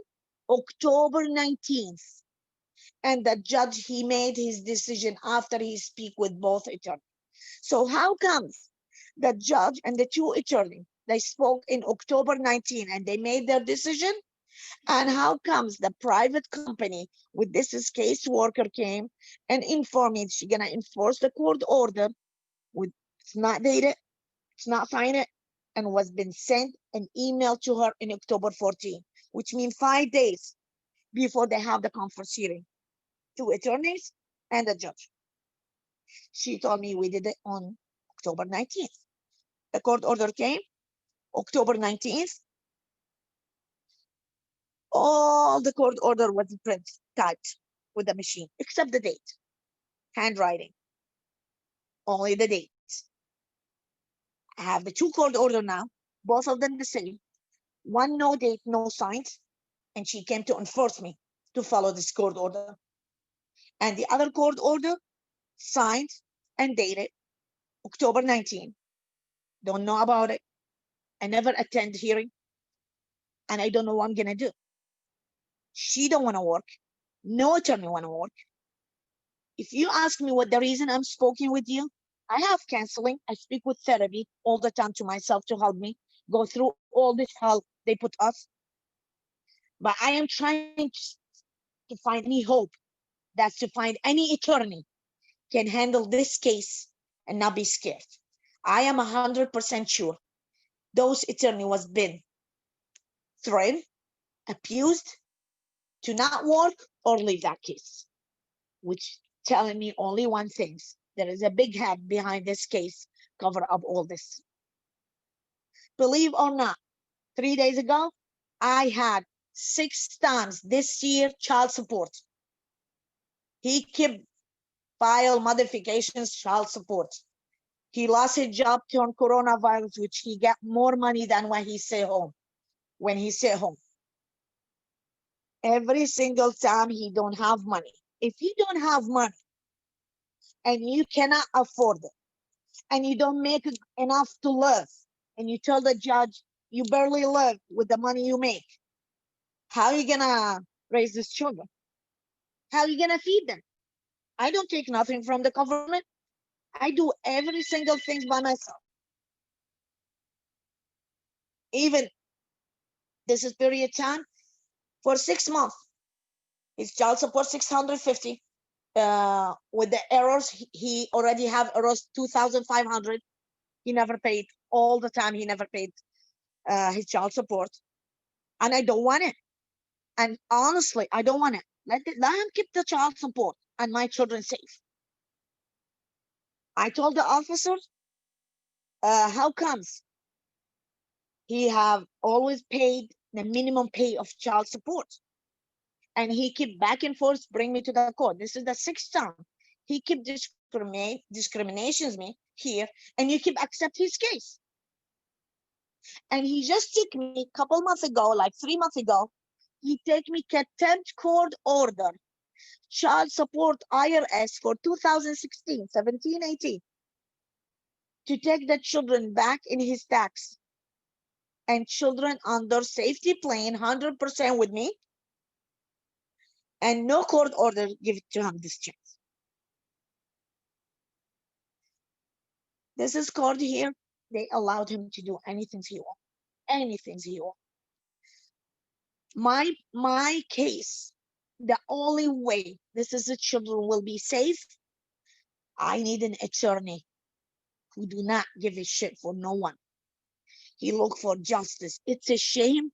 October 19th. And the judge, he made his decision after he speak with both attorneys. So how comes the judge and the two attorneys, they spoke in October 19 and they made their decision? And how comes the private company with this caseworker came and informed me she's gonna enforce the court order with it's not dated, it's not signed, and was been sent an email to her in October 14, which means 5 days before they have the conference hearing, two attorneys and a judge. She told me we did it on October 19th. The court order came October 19th. All the court order was print typed with the machine, except the date, handwriting, only the dates. I have the two court order now, both of them the same. One no date, no signs, and she came to enforce me to follow this court order. And the other court order signed and dated October 19. Don't know about it. I never attend hearing, and I don't know what I'm gonna do. She don't want to work. No attorney want to work. If you ask me what the reason I'm speaking with you, I have counseling. I speak with therapy all the time to myself to help me go through all this hell they put us. But I am trying to find any hope. That's to find any attorney can handle this case and not be scared. I am 100% sure those attorney was been threatened, abused to not work or leave that case, which telling me only one thing. There is a big head behind this case, cover up all this. Believe or not, 3 days ago, I had 6 times this year child support. He kept file modifications, child support. He lost his job to coronavirus, which he got more money than when he stay home. When he stay home, every single time he don't have money. If you don't have money and you cannot afford it, and you don't make enough to live, and you tell the judge you barely live with the money you make, how are you gonna raise these children? How are you gonna feed them? I don't take nothing from the government. I do every single thing by myself. Even this is period time for 6 months. His child support 650. With the errors, he already have errors 2,500. He never paid all the time. He never paid his child support, and I don't want it. And honestly, I don't want it. Let him keep the child support and my children safe. I told the officers, how comes he have always paid the minimum pay of child support, and he keep back and forth bring me to the court. This is the 6th time he keep discriminations me here, and you keep accept his case. And he just took me a couple months ago, like 3 months ago, he take me contempt court order, child support IRS for 2016, 17, 18, to take the children back in his tax, and children under safety plan 100% with me, and no court order give it to him this chance. This is court here. They allowed him to do anything he want, anything he want. My case, the only way this is the children will be safe, I need an attorney who do not give a shit for no one. He look for justice. It's a shame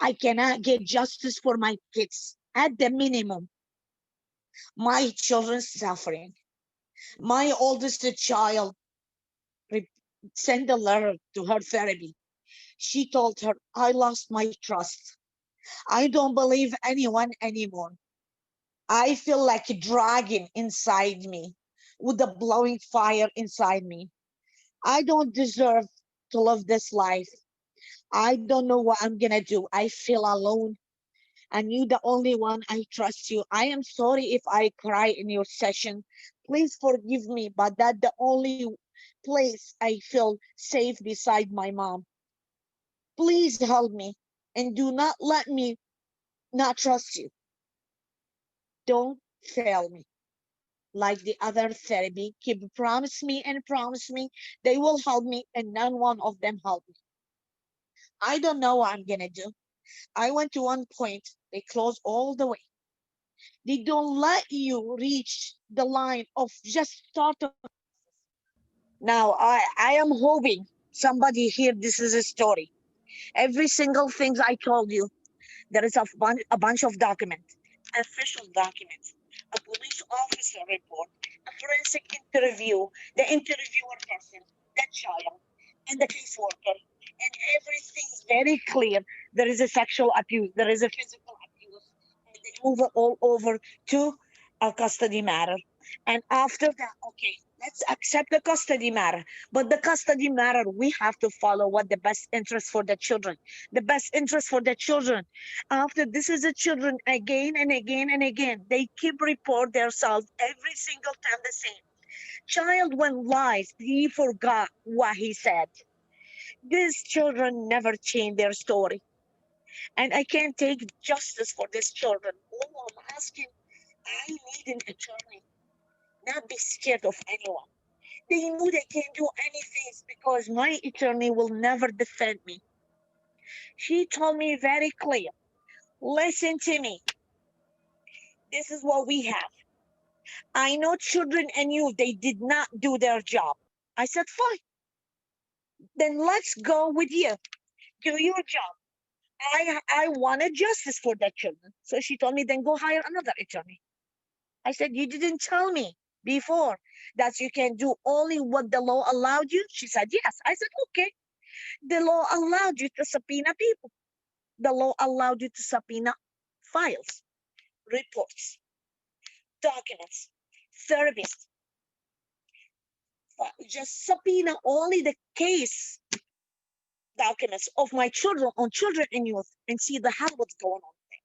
I cannot get justice for my kids. At the minimum, my children suffering. My oldest child sent a letter to her therapy. She told her, I lost my trust. I don't believe anyone anymore. I feel like a dragon inside me with a blowing fire inside me. I don't deserve to live this life. I don't know what I'm gonna do. I feel alone. And you the only one. I trust you. I am sorry if I cry in your session. Please forgive me, but that's the only place I feel safe beside my mom. Please help me and do not let me not trust you. Don't fail me. Like the other therapy, keep promise me and promise me they will help me, and none one of them help me. I don't know what I'm gonna do. I went to one point, they closed all the way. They don't let you reach the line of just start of. Now I am hoping somebody here, this is a story. Every single thing I told you, there is a bunch of documents, official documents, a police officer report, a forensic interview, the interviewer person, the child, and the caseworker. And everything's very clear. There is a sexual abuse, there is a physical abuse, and they move it all over to a custody matter. And after that, okay, let's accept the custody matter. But the custody matter, we have to follow what the best interest for the children. The best interest for the children. After this is the children again and again and again. They keep report themselves every single time the same. Child when lies, he forgot what he said. These children never change their story. And I can't take justice for these children. Oh, I'm asking, I need an attorney. Not be scared of anyone. They know they can't do anything because my attorney will never defend me. She told me very clear, listen to me. This is what we have. I know children and you, they did not do their job. I said, fine. Then let's go with you. Do your job. I wanted justice for that children. So she told me, then go hire another attorney. I said, you didn't tell me before that you can do only what the law allowed you. She said, yes. I said, okay. The law allowed you to subpoena people. The law allowed you to subpoena files, reports, documents, therapists. Just subpoena only the case documents of my children on children and youth and see the hell what's going on there.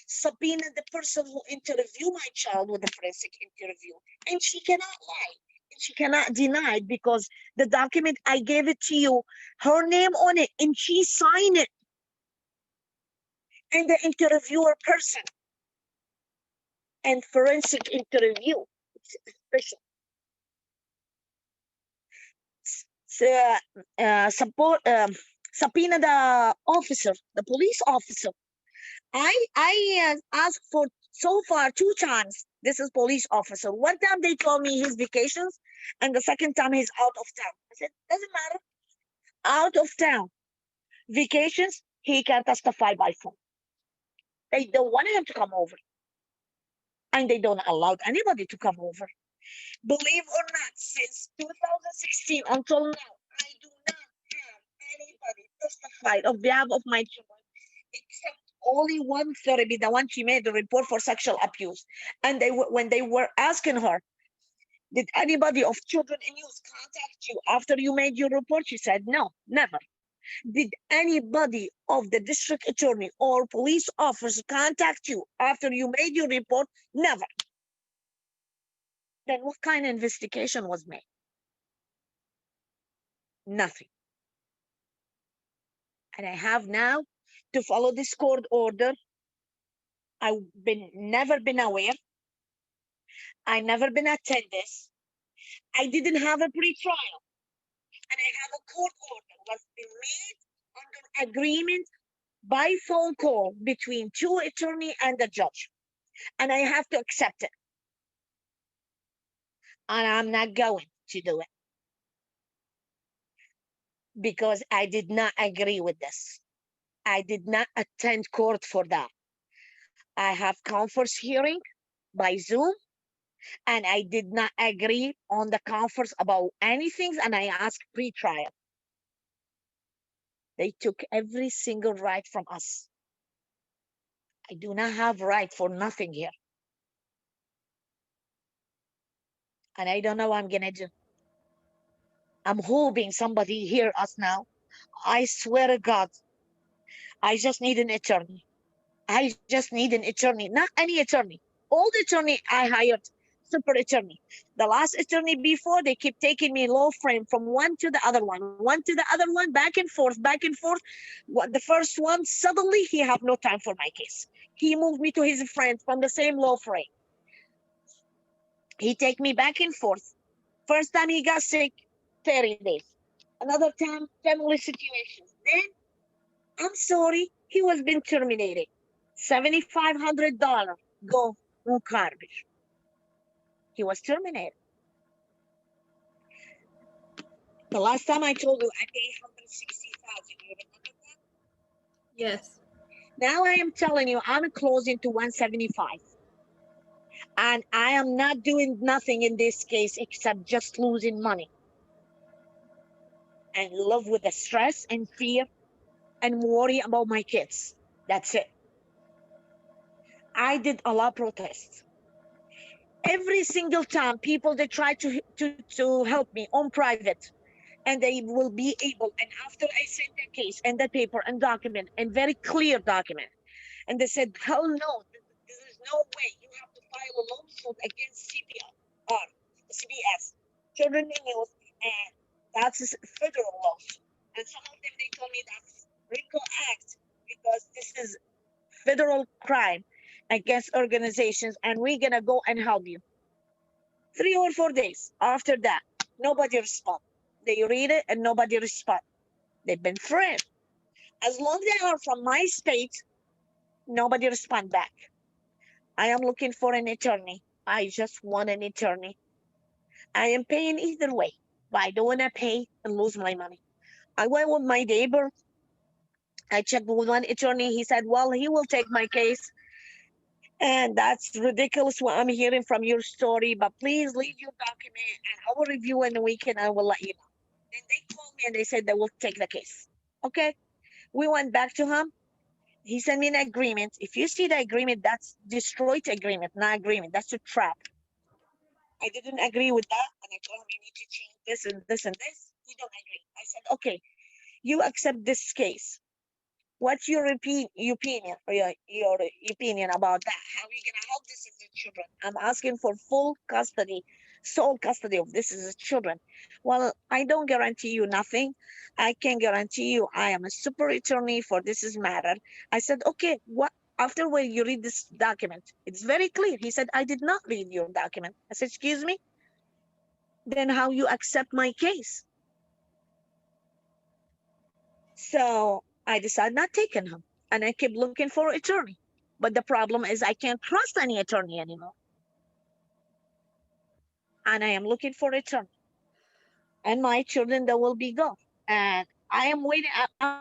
Subpoena the person who interviewed my child with the forensic interview, and she cannot lie. And she cannot deny it because the document I gave it to you, her name on it, and she signed it. And the interviewer person and forensic interview, it's official. Support, subpoena the officer, the police officer. I asked for so far 2 times. This is police officer. One time they told me his vacations, and the second time he's out of town. I said, doesn't matter. Out of town, vacations, he can testify by phone. They don't want him to come over, and they don't allow anybody to come over. Believe or not, since 2016 until now, I do not have anybody testified on behalf of my children except only one therapy, the one she made the report for sexual abuse. And when they were asking her, did anybody of children and youth contact you after you made your report? She said, no, never. Did anybody of the district attorney or police officer contact you after you made your report? Never. Then what kind of investigation was made? Nothing. And I have now to follow this court order. I've never been aware. I never been attend this. I didn't have a pre-trial. And I have a court order was been made under agreement by phone call between 2 attorney and the judge. And I have to accept it. And I'm not going to do it. because I did not agree with this. I did not attend court for that. I have conference hearing by Zoom, and I did not agree on the conference about anything, and I asked pre-trial. They took every single right from us. I do not have right for nothing here. And I don't know what I'm gonna do. I'm hoping somebody hear us now. I swear to God, I just need an attorney. I just need an attorney, not any attorney. Old attorney I hired, super attorney. The last attorney before, they keep taking me law frame from one to the other one to the other one, back and forth, back and forth. The first one, suddenly he have no time for my case. He moved me to his friend from the same law frame. He take me back and forth. First time he got sick, 30 days. Another time, family situations. Then, I'm sorry, he was been terminated. $7,500 go no garbage. He was terminated. The last time I told you I paid $160,000. You remember that? Yes. Now I am telling you I'm closing to 175. And I am not doing nothing in this case except just losing money. And live with the stress and fear and worry about my kids. That's it. I did a lot of protests. Every single time people they try to help me on private, and they will be able, and after I sent the case and the paper and document and very clear document, and they said, hell no, there is no way you have to file a lawsuit against CPS, Children in Youth, and that's a federal lawsuit. And some of them, they told me that's RICO Act because this is federal crime against organizations, and we're gonna go and help you. 3 or 4 days after that, nobody respond. They read it and nobody respond. They've been friends. As long as they are from my state, nobody respond back. I am looking for an attorney. I just want an attorney. I am paying either way, but I don't want to pay and lose my money. I went with my neighbor. I checked with one attorney. He said, well, he will take my case. And that's ridiculous what I'm hearing from your story, but please leave your document and I will review in the weekend. I will let you know. Then they called me and they said they will take the case. Okay. We went back to him. He sent me an agreement. If you see the agreement, that's destroyed agreement, not agreement. That's a trap. I didn't agree with that. And I told him you need to change this and this and this. He don't agree. I said, okay, you accept this case. What's your opinion or your opinion about that? How are you gonna help this as the children? I'm asking for full custody, sole custody of this as the children. Well, I don't guarantee you nothing. I can guarantee you I am a super attorney for this is matter. I said, okay, what after when you read this document, it's very clear. He said, I did not read your document. I said, excuse me? Then how you accept my case? So I decided not taking him, and I kept looking for an attorney. But the problem is I can't trust any attorney anymore. And I am looking for an attorney. And my children, they will be gone. And I am waiting. I'm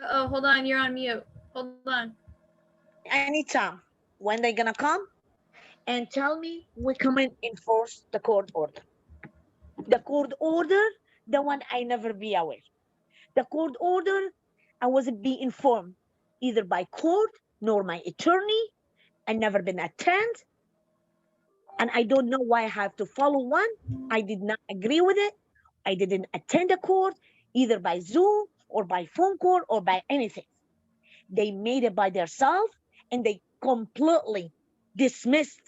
Oh, hold on. You're on mute. Hold on. anytime when they're gonna come and tell me we come and enforce the court order. The court order, the one I never be aware. The court order, I wasn't be informed either by court nor my attorney. I never been attend. And I don't know why I have to follow one. I did not agree with it. I didn't attend a court, either by Zoom or by phone call or by anything. They made it by themselves and they completely dismissed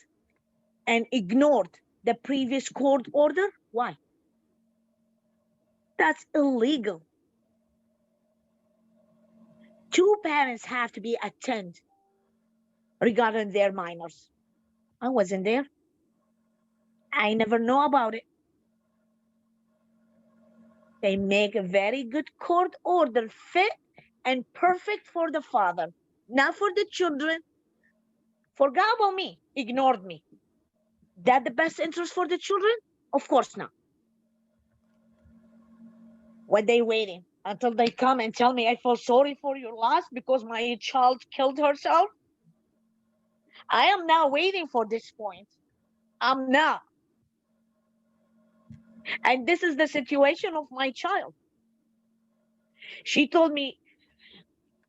and ignored the previous court order. Why? That's illegal. Two parents have to be attend regarding their minors. I wasn't there. I never know about it. They make a very good court order fit and perfect for the father, not for the children. Forgot about me, ignored me. That the best interest for the children? Of course not. What they waiting until they come and tell me I feel sorry for your loss because my child killed herself? I am now waiting for this point. I'm not. And this is the situation of my child. She told me,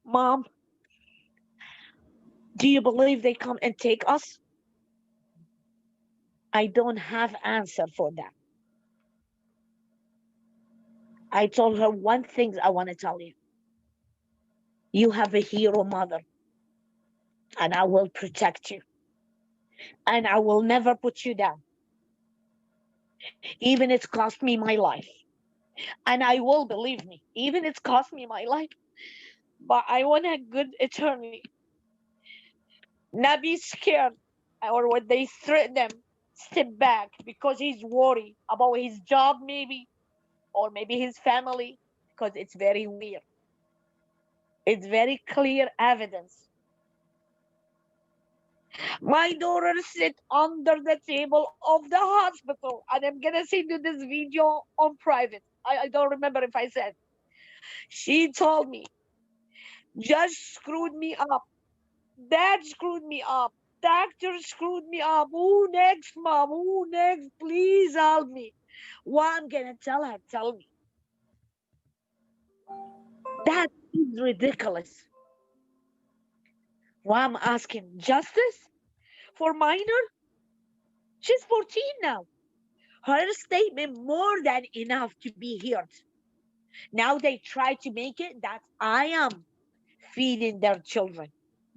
Mom, do you believe they come and take us? I don't have answer for that. I told her one thing I want to tell you. You have a hero mother, and I will protect you. And I will never put you down, even it's cost me my life. And I will, believe me, even it's cost me my life. But I want a good attorney, not be scared or when they threaten them, step back because he's worried about his job, maybe, or maybe his family, because it's very weird. It's very clear evidence. My daughter sit under the table of the hospital, and I'm gonna send you this video on private. I don't remember if I said. She told me, Judge screwed me up. Dad screwed me up. Doctor screwed me up. Who next, Mom? Who next? Please help me. What I'm gonna tell her, tell me. That is ridiculous. Why I'm asking justice for minor? She's 14 now. Her statement more than enough to be heard. Now they try to make it that I am feeding their children,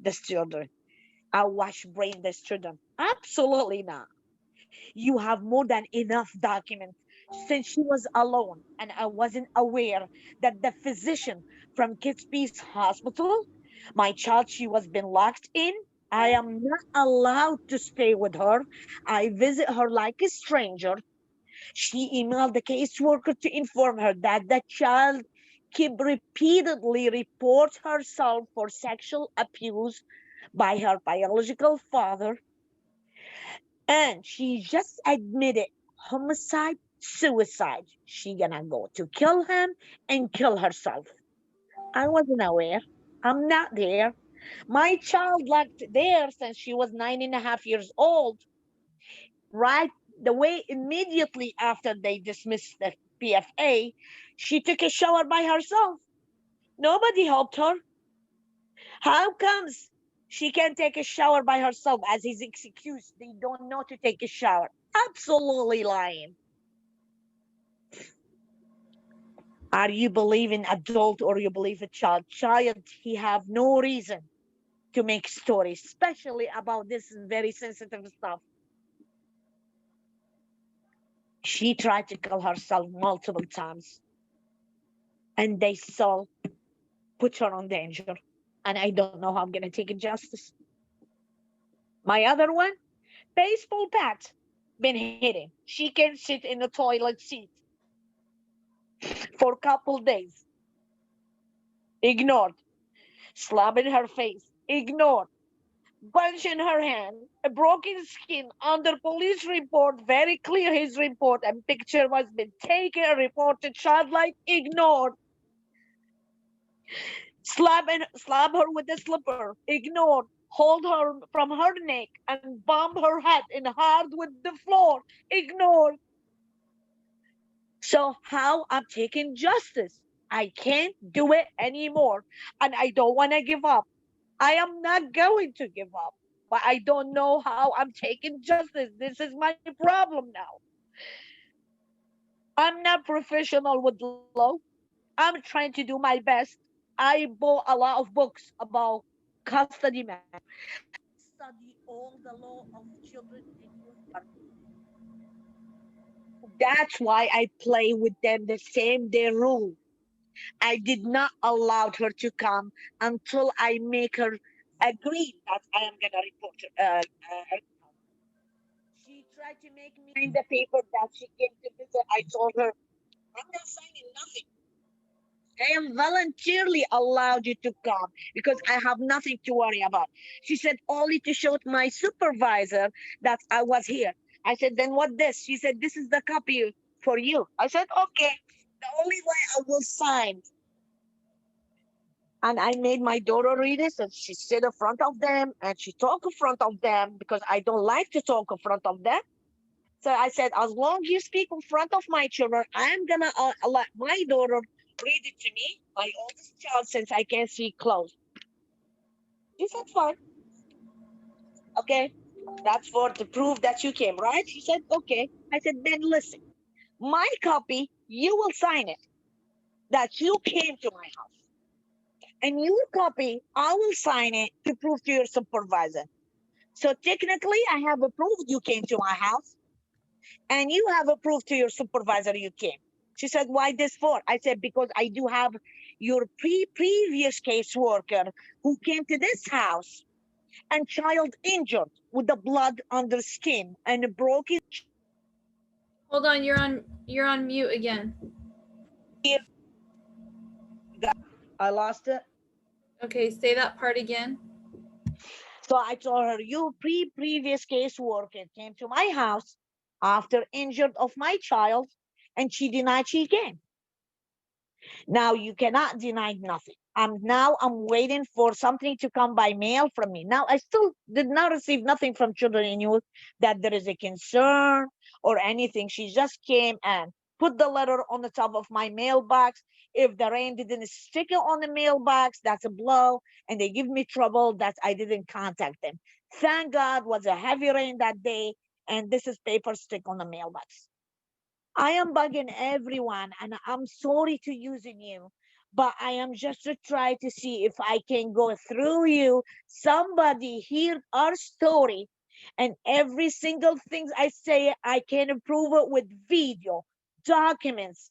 the children. I wash brain the children. Absolutely not. You have more than enough documents. Since she was alone and I wasn't aware that the physician from Kids Hospital, my child, she was been locked in. I am not allowed to stay with her. I visit her like a stranger. She emailed the caseworker to inform her that the child keep repeatedly report herself for sexual abuse by her biological father, and she just admitted homicide, suicide. She gonna go to kill him and kill herself. I wasn't aware. I'm not there. My child locked there since she was 9.5 years old. Right the way immediately after they dismissed the PFA, she took a shower by herself. Nobody helped her. How comes she can take a shower by herself as his excuse? They don't know to take a shower. Absolutely lying. Are you believing adult or you believe a child? Child, he have no reason to make stories, especially about this very sensitive stuff. She tried to kill herself multiple times, and they still put her on danger. And I don't know how I'm gonna take justice. My other one, baseball bat, been hitting. She can sit in the toilet seat for a couple days. Ignored. Slap in her face. Ignored. Punch in her hand. A broken skin. Under police report, very clear his report, and picture was been taken, reported childlike, ignored. Slap her with a slipper. Ignored. Hold her from her neck and bump her head in hard with the floor. Ignored. So how I'm taking justice? I can't do it anymore, and I don't want to give up. I am not going to give up, but I don't know how I'm taking justice. This is my problem now. I'm not professional with law. I'm trying to do my best. I bought a lot of books about custody matter. I study all the law of children and youth. That's why I play with them the same day rule. I did not allow her to come until I make her agree that I am gonna report her. She tried to make me sign the paper that she came to visit. I told her, I'm not signing nothing. I am voluntarily allowed you to come because I have nothing to worry about. She said, only to show my supervisor that I was here. I said, then what this? She said, this is the copy for you. I said, okay. The only way I will sign. And I made my daughter read it, and she sit in front of them, and she talk in front of them because I don't like to talk in front of them. So I said, as long as you speak in front of my children, I'm gonna let my daughter read it to me, my oldest child, since I can't see close. She said, fine. Okay, that's for the proof that you came, right? She said, okay. I said, then listen, my copy, you will sign it that you came to my house. And your copy, I will sign it to prove to your supervisor. So technically, I have approved you came to my house, and you have approved to your supervisor you came. She said, why this for? I said, because I do have your previous caseworker who came to this house and child injured with the blood on the skin and broke his. Hold on, you're on mute again. I lost it. Okay, say that part again. So I told her, you previous caseworker came to my house after injured of my child, and she denied she came. Now you cannot deny nothing. I'm waiting for something to come by mail from me. Now I still did not receive nothing from Children in Youth that there is a concern or anything. She just came and put the letter on the top of my mailbox. If the rain didn't stick it on the mailbox, that's a blow. And they give me trouble that I didn't contact them. Thank God was a heavy rain that day, and this is paper stick on the mailbox. I am bugging everyone, and I'm sorry to using you, but I am just to try to see if I can go through you. Somebody hear our story, and every single thing I say, I can improve it with video, documents,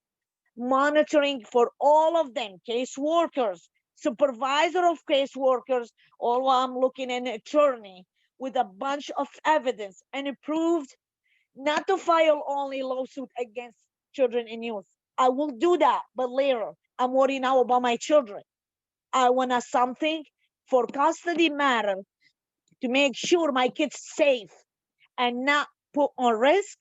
monitoring for all of them, caseworkers, supervisor of caseworkers, all while I'm looking at an attorney with a bunch of evidence and approved not to file only lawsuit against children and youth. I will do that, but later. I'm worried now about my children. I want something for custody matter to make sure my kids safe and not put on risk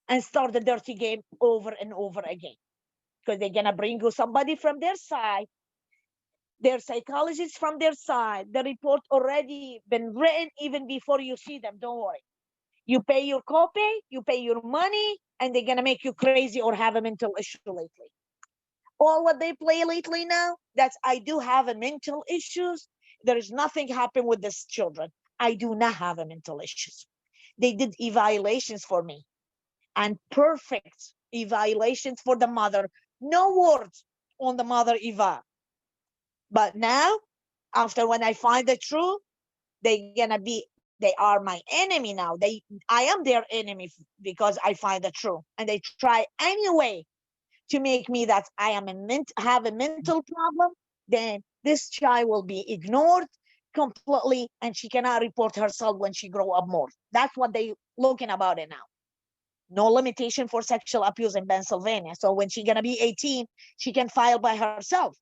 and start the dirty game over and over again. Because they're gonna bring you somebody from their side, their psychologists from their side. The report already been written even before you see them. Don't worry. You pay your copay, you pay your money, and they're gonna make you crazy or have a mental issue lately. All what they play lately now, that's I do have a mental issues. There is nothing happened with these children. I do not have a mental issues. They did evaluations for me and perfect evaluations for the mother. No words on the mother eval. But now, after when I find the truth, they are my enemy now. I am their enemy because I find the truth, and they try anyway to make me that I am have a mental problem. Then this child will be ignored completely, and she cannot report herself when she grow up more. That's what they looking about it now. No limitation for sexual abuse in Pennsylvania. So when she's gonna be 18, she can file by herself.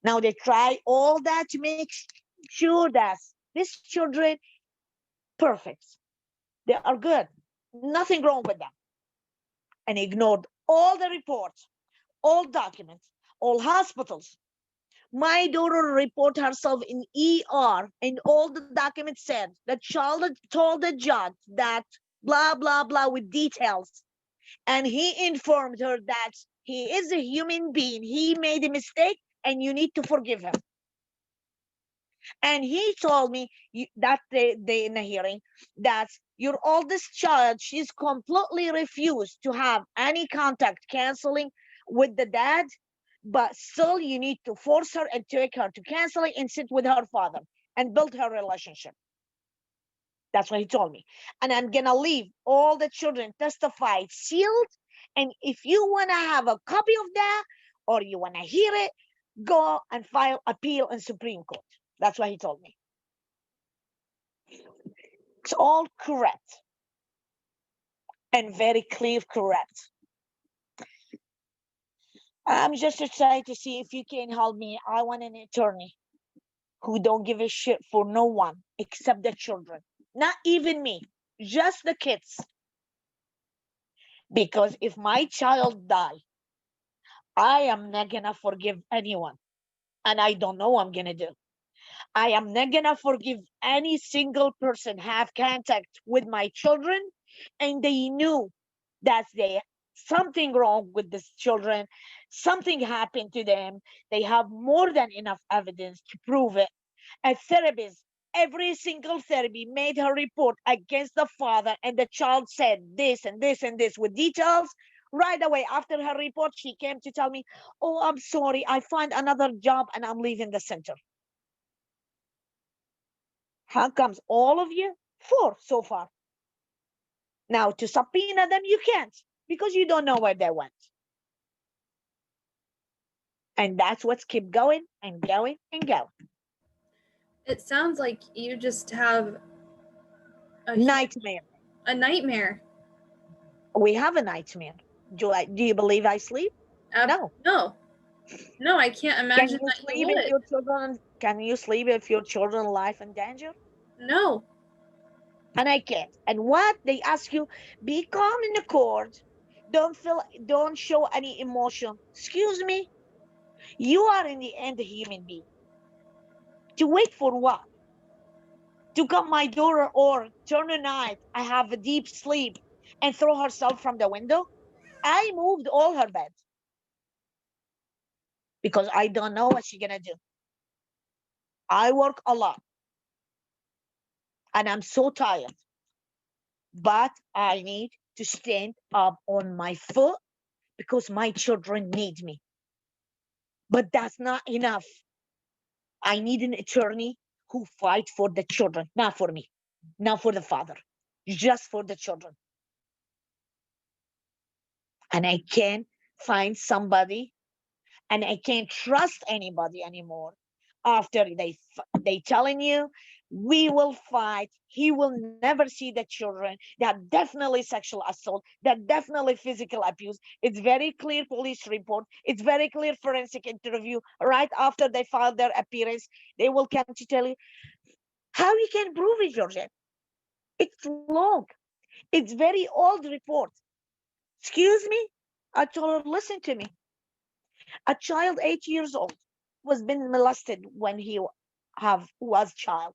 Now they try all that to make sure that these children perfect. They are good. Nothing wrong with them. And ignored all the reports, all documents, all hospitals. My daughter reported herself in ER, and all the documents said the child told the judge that blah, blah, blah with details. And he informed her that he is a human being. He made a mistake, and you need to forgive him. And he told me that day in the hearing that your oldest child, she's completely refused to have any contact canceling with the dad, but still you need to force her and take her to counseling and sit with her father and build her relationship. That's what he told me. And I'm gonna leave all the children testified sealed. And if you wanna have a copy of that or you wanna hear it, go and file appeal in Supreme Court. That's what he told me. It's all correct and very clear correct. I'm just trying to see if you can help me. I want an attorney who don't give a shit for no one except the children. Not even me, just the kids. Because if my child die, I am not gonna forgive anyone, and I don't know what I'm gonna do. I am not gonna forgive any single person have contact with my children, and they knew that they something wrong with these children, something happened to them. They have more than enough evidence to prove it. A therapist, every single therapy made her report against the father, and the child said this and this and this with details. Right away after her report, she came to tell me, "Oh, I'm sorry, I find another job and I'm leaving the center." How comes all of you? 4 so far. Now to subpoena them, you can't because you don't know where they went. And that's what's keep going and going and going. It sounds like you just have a Nightmare. a nightmare. We have a nightmare. Do you believe I sleep? No. No, I can't imagine that you would. Can you sleep if your children's life in danger? No. And I can't. And what they ask you, be calm in the court. Don't show any emotion. Excuse me. You are in the end a human being. To wait for what? To come my door or turn a night, I have a deep sleep and throw herself from the window? I moved all her bed because I don't know what she's gonna do. I work a lot and I'm so tired, but I need to stand up on my foot because my children need me. But that's not enough. I need an attorney who fight for the children, not for me, not for the father, just for the children. And I can't find somebody, and I can't trust anybody anymore after they telling you we will fight, he will never see the children, that definitely sexual assault, that definitely physical abuse. It's very clear police report, it's very clear forensic interview. Right after they file their appearance, they will come to tell you how you can prove it, Gorget. It's long, it's very old report. Excuse me. I told her, listen to me. A child 8 years old was been molested when he was child.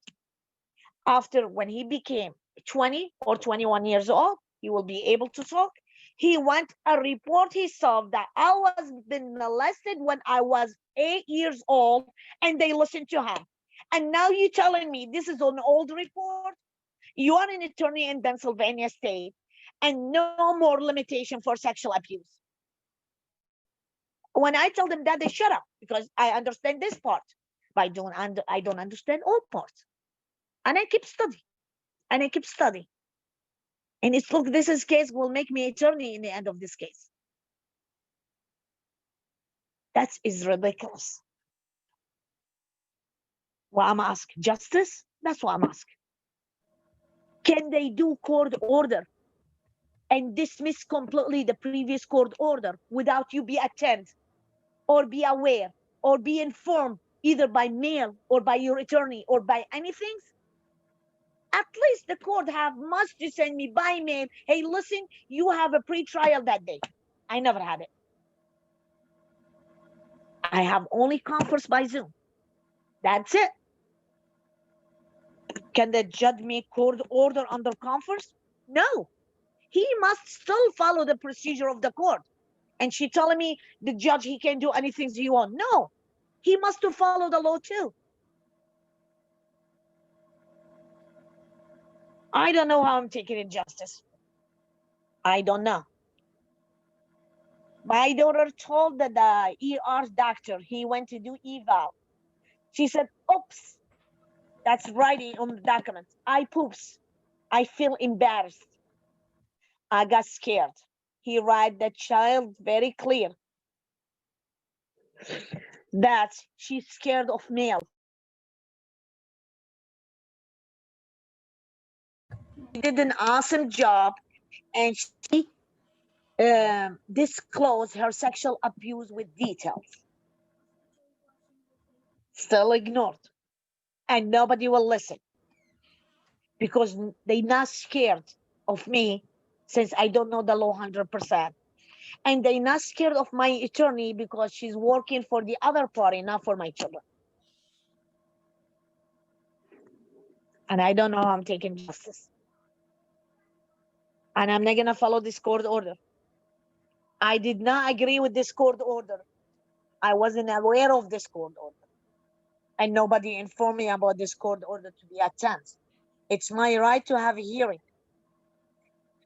After when he became 20 or 21 years old, he will be able to talk. He went a report he saw that I was been molested when I was 8 years old, and they listened to him. And now you telling me this is an old report? You are an attorney in Pennsylvania state, and no more limitation for sexual abuse. When I tell them that, they shut up because I understand this part, but I don't understand all parts. And I keep studying, and I keep studying. And it's look, this case will make me attorney in the end of this case. That is ridiculous. What I'm asking, justice? That's what I'm asking. Can they do court order and dismiss completely the previous court order without you be attend or be aware or be informed either by mail or by your attorney or by anything? At least the court have must to send me by mail, hey, listen, you have a pre-trial that day. I never had it. I have only conference by Zoom. That's it. Can the judge make court order under conference? No. He must still follow the procedure of the court. And she telling me the judge, he can do anything he want. No, he must to follow the law too. I don't know how I'm taking injustice. I don't know. My daughter told the ER doctor, he went to do eval. She said, oops, that's writing on the document. I poops. I feel embarrassed. I got scared. He write the child very clear that she's scared of male. She did an awesome job, and she disclosed her sexual abuse with details. Still ignored. And nobody will listen because they're not scared of me since I don't know the law 100%. And they not scared of my attorney because she's working for the other party, not for my children. And I don't know how I'm taking justice. And I'm not gonna follow this court order. I did not agree with this court order. I wasn't aware of this court order. And nobody informed me about this court order to be attended. It's my right to have a hearing.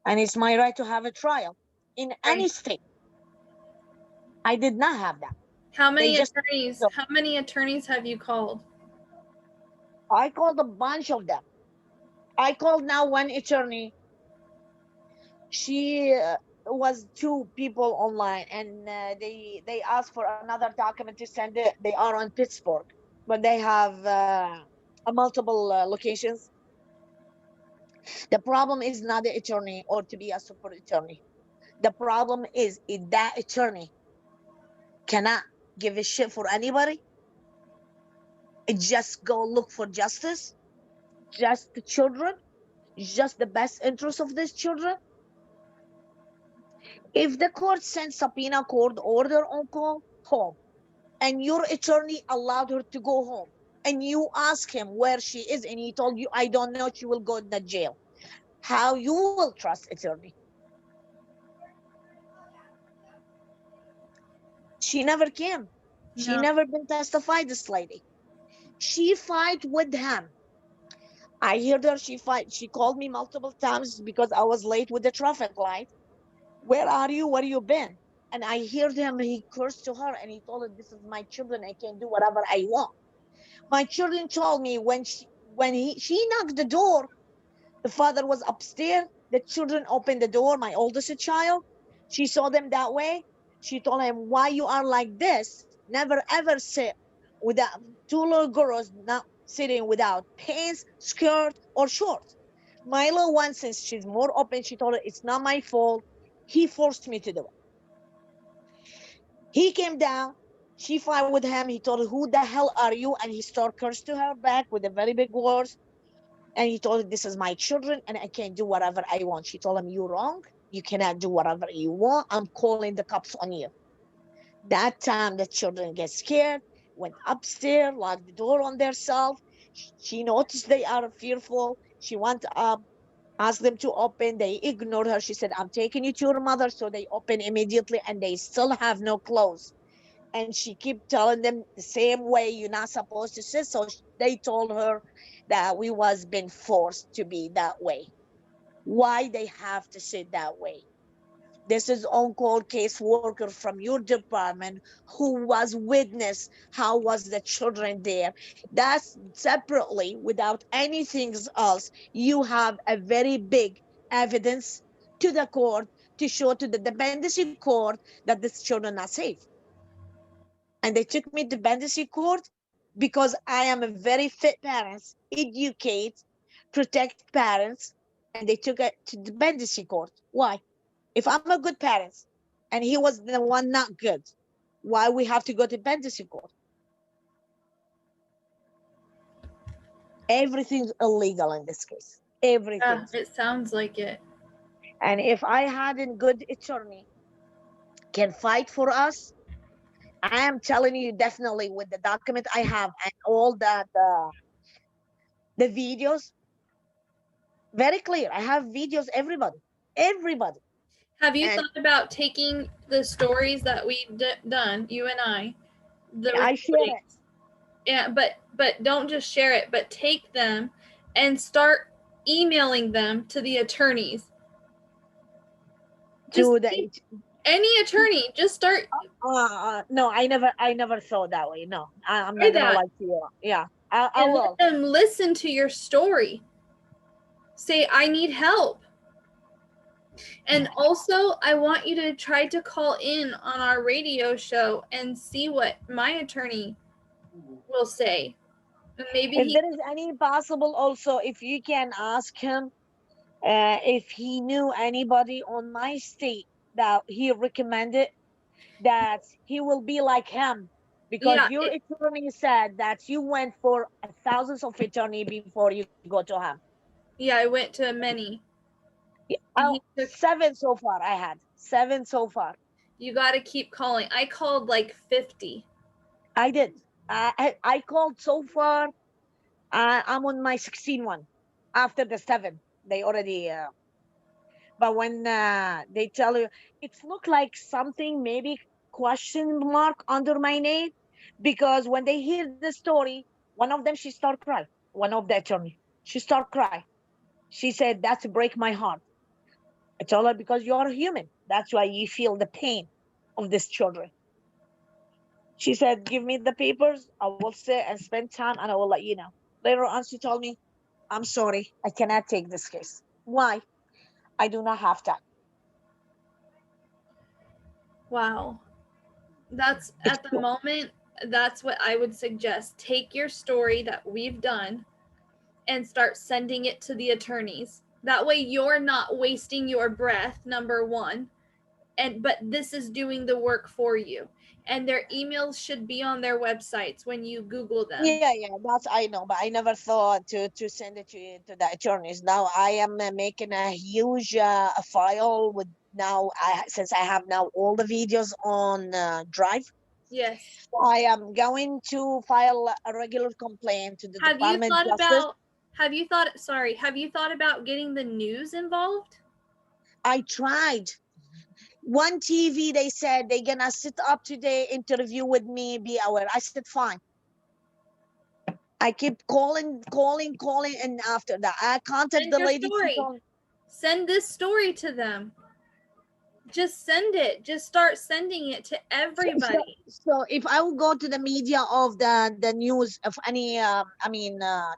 And it's my right to have a trial in any state. I did not have that. How many just- attorneys? so- How many attorneys have you called? I called a bunch of them. I called now one attorney. She was two people online, and they asked for another document to send it. They are on Pittsburgh, but they have multiple locations. The problem is not the attorney or to be a super attorney. The problem is if that attorney cannot give a shit for anybody, it just go look for justice, just the children, just the best interest of these children. If the court sends subpoena court order on call home, and your attorney allowed her to go home, and you ask him where she is, and he told you, I don't know, she will go in the jail, how you will trust attorney? She never came. She No. never been testified, this lady. She fight with him. I heard her, she fight. She called me multiple times because I was late with the traffic light. Where are you? Where you been? And I heard him, he cursed to her and he told her, this is my children. I can do whatever I want. My children told me when she knocked the door, the father was upstairs. The children opened the door, my oldest child. She saw them that way. She told him, why you are like this? Never ever sit without two little girls not sitting without pants, skirt, or shorts. My little one, since she's more open, she told her, it's not my fault. He forced me to do it. He came down. She fought with him. He told her, who the hell are you? And he started cursing to her back with a very big words. And he told her, this is my children and I can do whatever I want. She told him, you're wrong. You cannot do whatever you want. I'm calling the cops on you. That time the children get scared, went upstairs, locked the door on themselves. She noticed they are fearful. She went up, asked them to open. They ignored her. She said, I'm taking you to your mother. So they open immediately and they still have no clothes. And she kept telling them the same way, you're not supposed to sit. So they told her that we was being forced to be that way. Why they have to sit that way? This is on-call case worker from your department who was witness how was the children there. That's separately, without anything else, you have a very big evidence to the court to show to the dependency court that these children are safe. And they took me to dependency court because I am a very fit parent, educate, protect parents, and they took it to dependency court. Why? If I'm a good parent and he was the one not good, why we have to go to dependency court? Everything's illegal in this case. Everything. Yeah, it sounds like it. And if I had a good attorney can fight for us, I am telling you definitely with the document I have and all that the videos, very clear. I have videos, everybody. Have you And- thought about taking the stories that we've done, you and I I share it. Yeah, but don't just share it, but take them and start emailing them to the attorneys. To Any attorney, just start. no, I never thought that way. No, I'm Try not gonna that. lie to you. Yeah, I and will. let them listen to your story. Say, I need help. And also, I want you to try to call in on our radio show and see what my attorney will say. And maybe If there is any possible, also, if you can ask him if he knew anybody on my state that he recommended that he will be like him, because Yeah, your attorney said that you went for thousands of attorney before you go to him. yeah, I went to many. Oh, 7 so far. I had 7 so far. You got to keep calling. I called like 50. I did. I called so far. I'm on my 16 one. After the 7, they already. But when they tell you, it's look like something maybe question mark under my name, because when they hear the story, one of them she start cry. One of the attorney, she start cry. She said, "That's break my heart." I told her, because you are human. That's why you feel the pain of these children. She said, "Give me the papers. I will sit and spend time, and I will let you know." Later on, she told me, "I'm sorry, I cannot take this case." Why? I do not have time. Wow. That's It's at the moment, that's what I would suggest. Take your story that we've done and start sending it to the attorneys. That way you're not wasting your breath, number one. But this is doing the work for you. And their emails should be on their websites when you Google them. yeah, that's I know, but I never thought to send it to the attorneys. Now I am making a huge file with now. Since I have now all the videos on Drive, Yes. I am going to file a regular complaint to the Have you Department thought of Justice. about have you thought about getting the news involved? I tried. One TV, they said they're gonna sit up today, interview with me, be aware. I said fine. I keep calling, and after that, I contacted Send the your lady. She story. told me, Send this story to them. Just send it. Just start sending it to everybody. so if I will go to the media of the news of any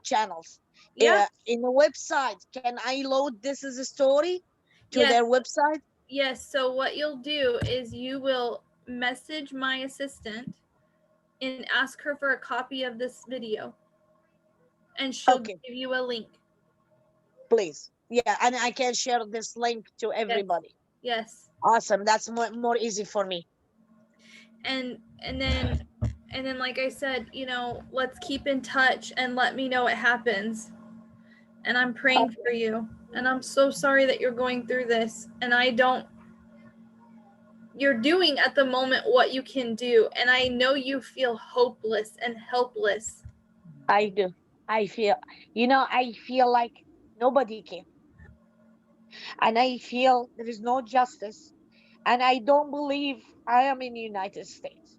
channels, Yeah. in the website, can I load this as a story to Yes. their website? Yes. So what you'll do is you will message my assistant and ask her for a copy of this video, and she'll Okay, give you a link. please. Yeah, and I can share this link to Yes. everybody. Yes. Awesome. That's more easy for me. And then like I said, let's keep in touch and let me know what happens. And I'm praying for you. And I'm so sorry that you're going through this. And you're doing at the moment what you can do. And I know you feel hopeless and helpless. I do. I feel like nobody can. And I feel there is no justice. And I don't believe I am in the United States,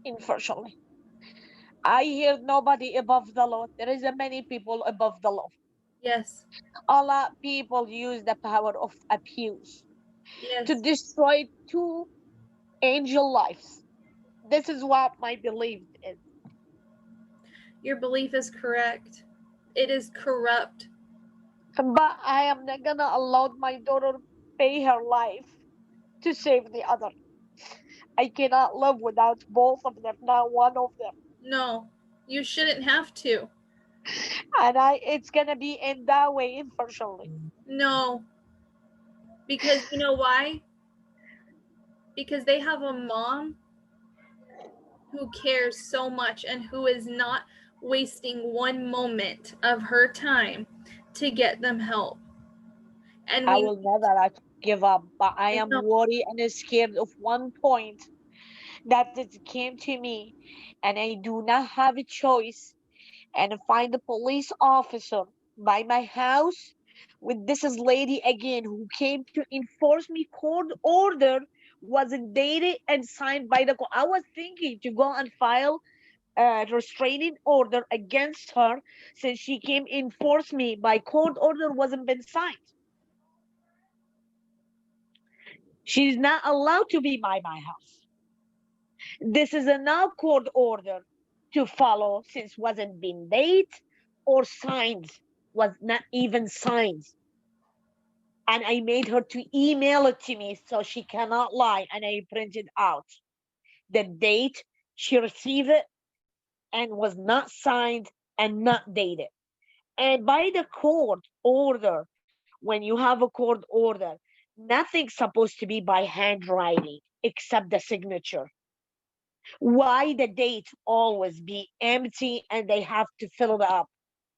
unfortunately. I hear nobody above the law. There is a many people above the law. Yes. A lot of people use the power of abuse to Yes. destroy 2 angel lives. This is what my belief is. Your belief is correct. It is corrupt. But I am not gonna allow my daughter pay her life to save the other. I cannot live without both of them, not one of them. No, you shouldn't have to. And it's gonna be in that way, unfortunately. No, because you know why? Because they have a mom who cares so much and who is not wasting one moment of her time to get them help. And I we will never give up, but I am no, worried and scared of one point that it came to me, and I do not have a choice, and find a police officer by my house with this is lady again who came to enforce me court order wasn't dated and signed by the court. I was thinking to go and file a restraining order against her since she came enforce me by court order wasn't been signed. She's not allowed to be by my house. This is a now court order to follow since wasn't been date or signed, was not even signed. And I made her to email it to me so she cannot lie. And I printed out the date she received it and was not signed and not dated. And by the court order, when you have a court order, nothing's supposed to be by handwriting except the signature. Why the date always be empty and they have to fill it up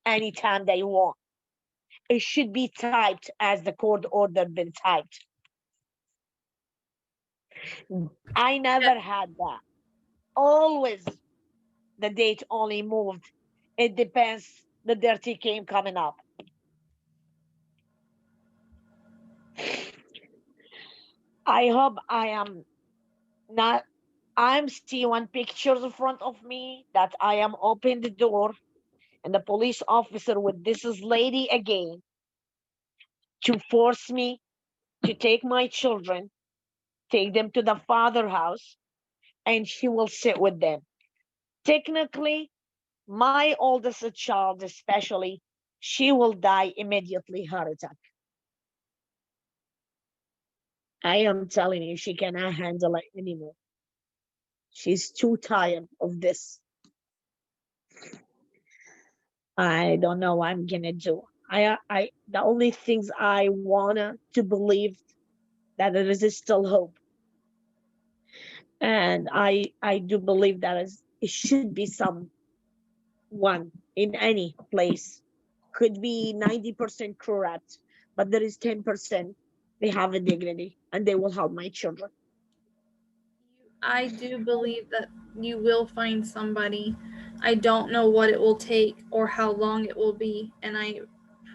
anytime they want? It should be typed as the court order been typed. I never had that. Always the date only moved. It depends the dirty game coming up. I hope I am not. I'm seeing one picture in front of me that I am open the door and the police officer with this is lady again to force me to take my children, take them to the father house, and she will sit with them. Technically, my oldest child, especially, she will die immediately heart attack. I am telling you, she cannot handle it anymore. She's too tired of this. I don't know what I'm gonna do. The only things I wanna to believe that there is still hope, and I do believe that it should be someone in any place. Could be 90% correct, but there is 10% they have a dignity and they will help my children. I do believe that you will find somebody. I don't know what it will take or how long it will be, and I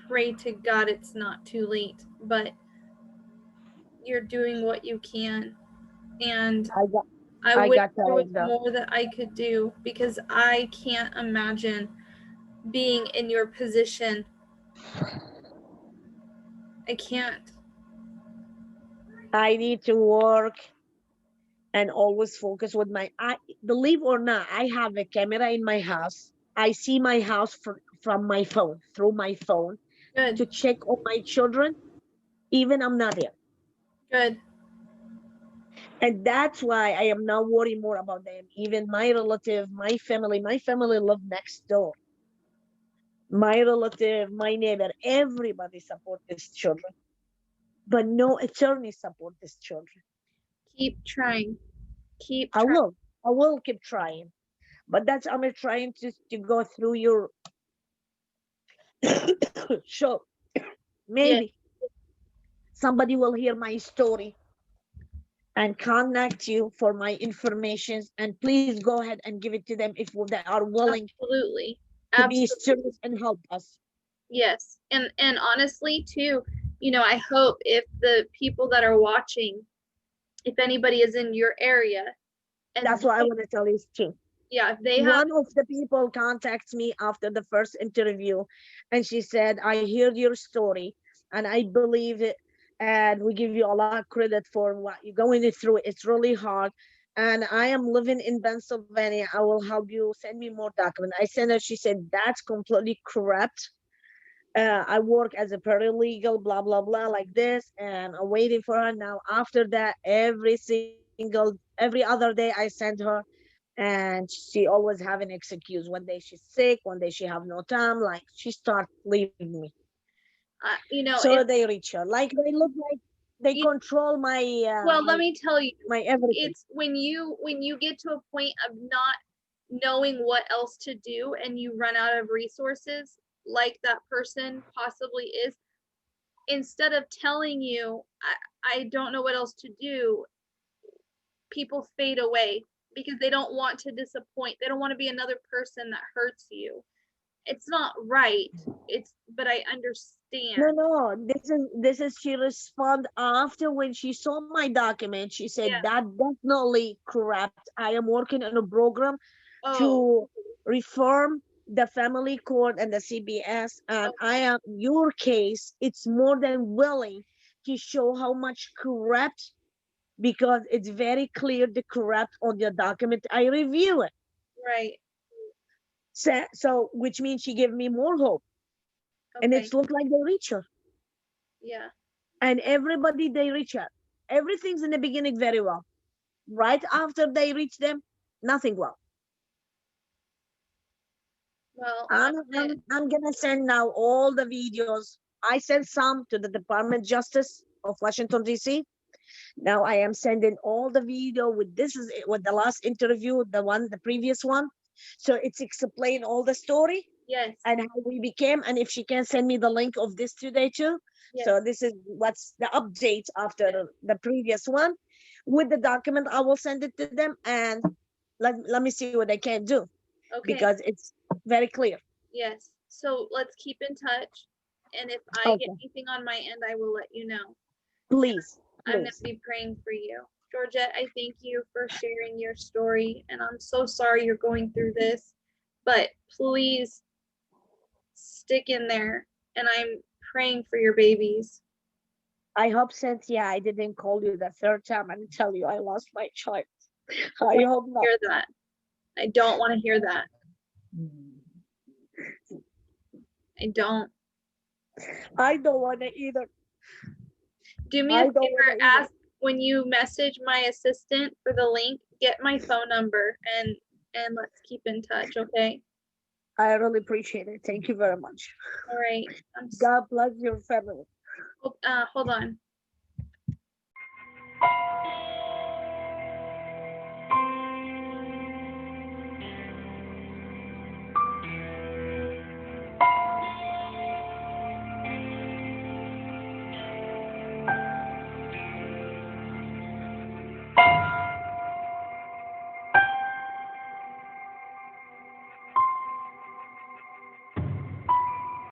pray to God it's not too late, but you're doing what you can, and I I wish got there was tired though. more that I could do because I can't imagine being in your position. I can't. I need to work and always focus with I believe or not, I have a camera in my house. I see my house from my phone, through my phone, Good. to check on my children, even I'm not there. Good. And that's why I am not worried more about them. Even my relative, my family live next door. My relative, my neighbor, everybody support these children. But no attorney support these children. Keep trying. Keep I trying. will. I will keep trying. But that's I'm trying to go through your show. Yeah. Maybe somebody will hear my story and connect you for my information. And please go ahead and give it to them if they are willing Absolutely. to be Absolutely. serious and help us. Yes. And honestly too, I hope if the people that are watching, if anybody is in your area and That's what I want to tell you too. yeah, if they have One of the people contacts me after the first interview and she said, I heard your story and I believe it, and we give you a lot of credit for what you're going through. It's really hard. And I am living in Pennsylvania. I will help you. Send me more documents. I sent her. She said, that's completely correct. I work as a paralegal, blah, blah, blah, like this. And I'm waiting for her now. After that, every other day I send her, and she always have an excuse. One day she's sick, one day she have no time, like she start leaving me. So if they reach her, like they look like they you, control my well, let me tell you, my everything. it's when you get to a point of not knowing what else to do and you run out of resources like that person possibly is, instead of telling you I don't know what else to do, people fade away because they don't want to disappoint. They don't want to be another person that hurts you. It's not right. But I understand. No, this is she respond after when she saw my document. She said Yeah. that definitely correct. I am working on a program Oh, to reform the family court and the CPS, and I am your case. It's more than willing to show how much corrupt, because it's very clear the corrupt on your document. I review it. right. So which means she gave me more hope, and Okay. it's looked like they reach her. Yeah. And everybody they reach her. Everything's in the beginning very well. Right after they reach them, nothing well. Well, I'm gonna send now all the videos. I sent some to the Department of Justice of Washington DC. Now I am sending all the video with this is with the last interview, the previous one. So it's explain all the story yes. and how we became, and if she can send me the link of this today too. Yes. So this is what's the update after the previous one. with the document. I will send it to them, and let me see what I can do, Okay. because it's very clear. Yes. So let's keep in touch. And if I get Okay. anything on my end, I will let you know. Please, I'm going please. to be praying for you. Georgette, I thank you for sharing your story. And I'm so sorry you're going through this. But please stick in there. And I'm praying for your babies. I hope, Cynthia, I didn't call you the third time and tell you I lost my child. I hope not. Hear that. I don't want to hear that. I don't. I don't want to either. Do me a I don't favor, wanna either. ask when you message my assistant for the link, get my phone number and let's keep in touch, okay? I really appreciate it. Thank you very much. All right. God bless your family. Hold on.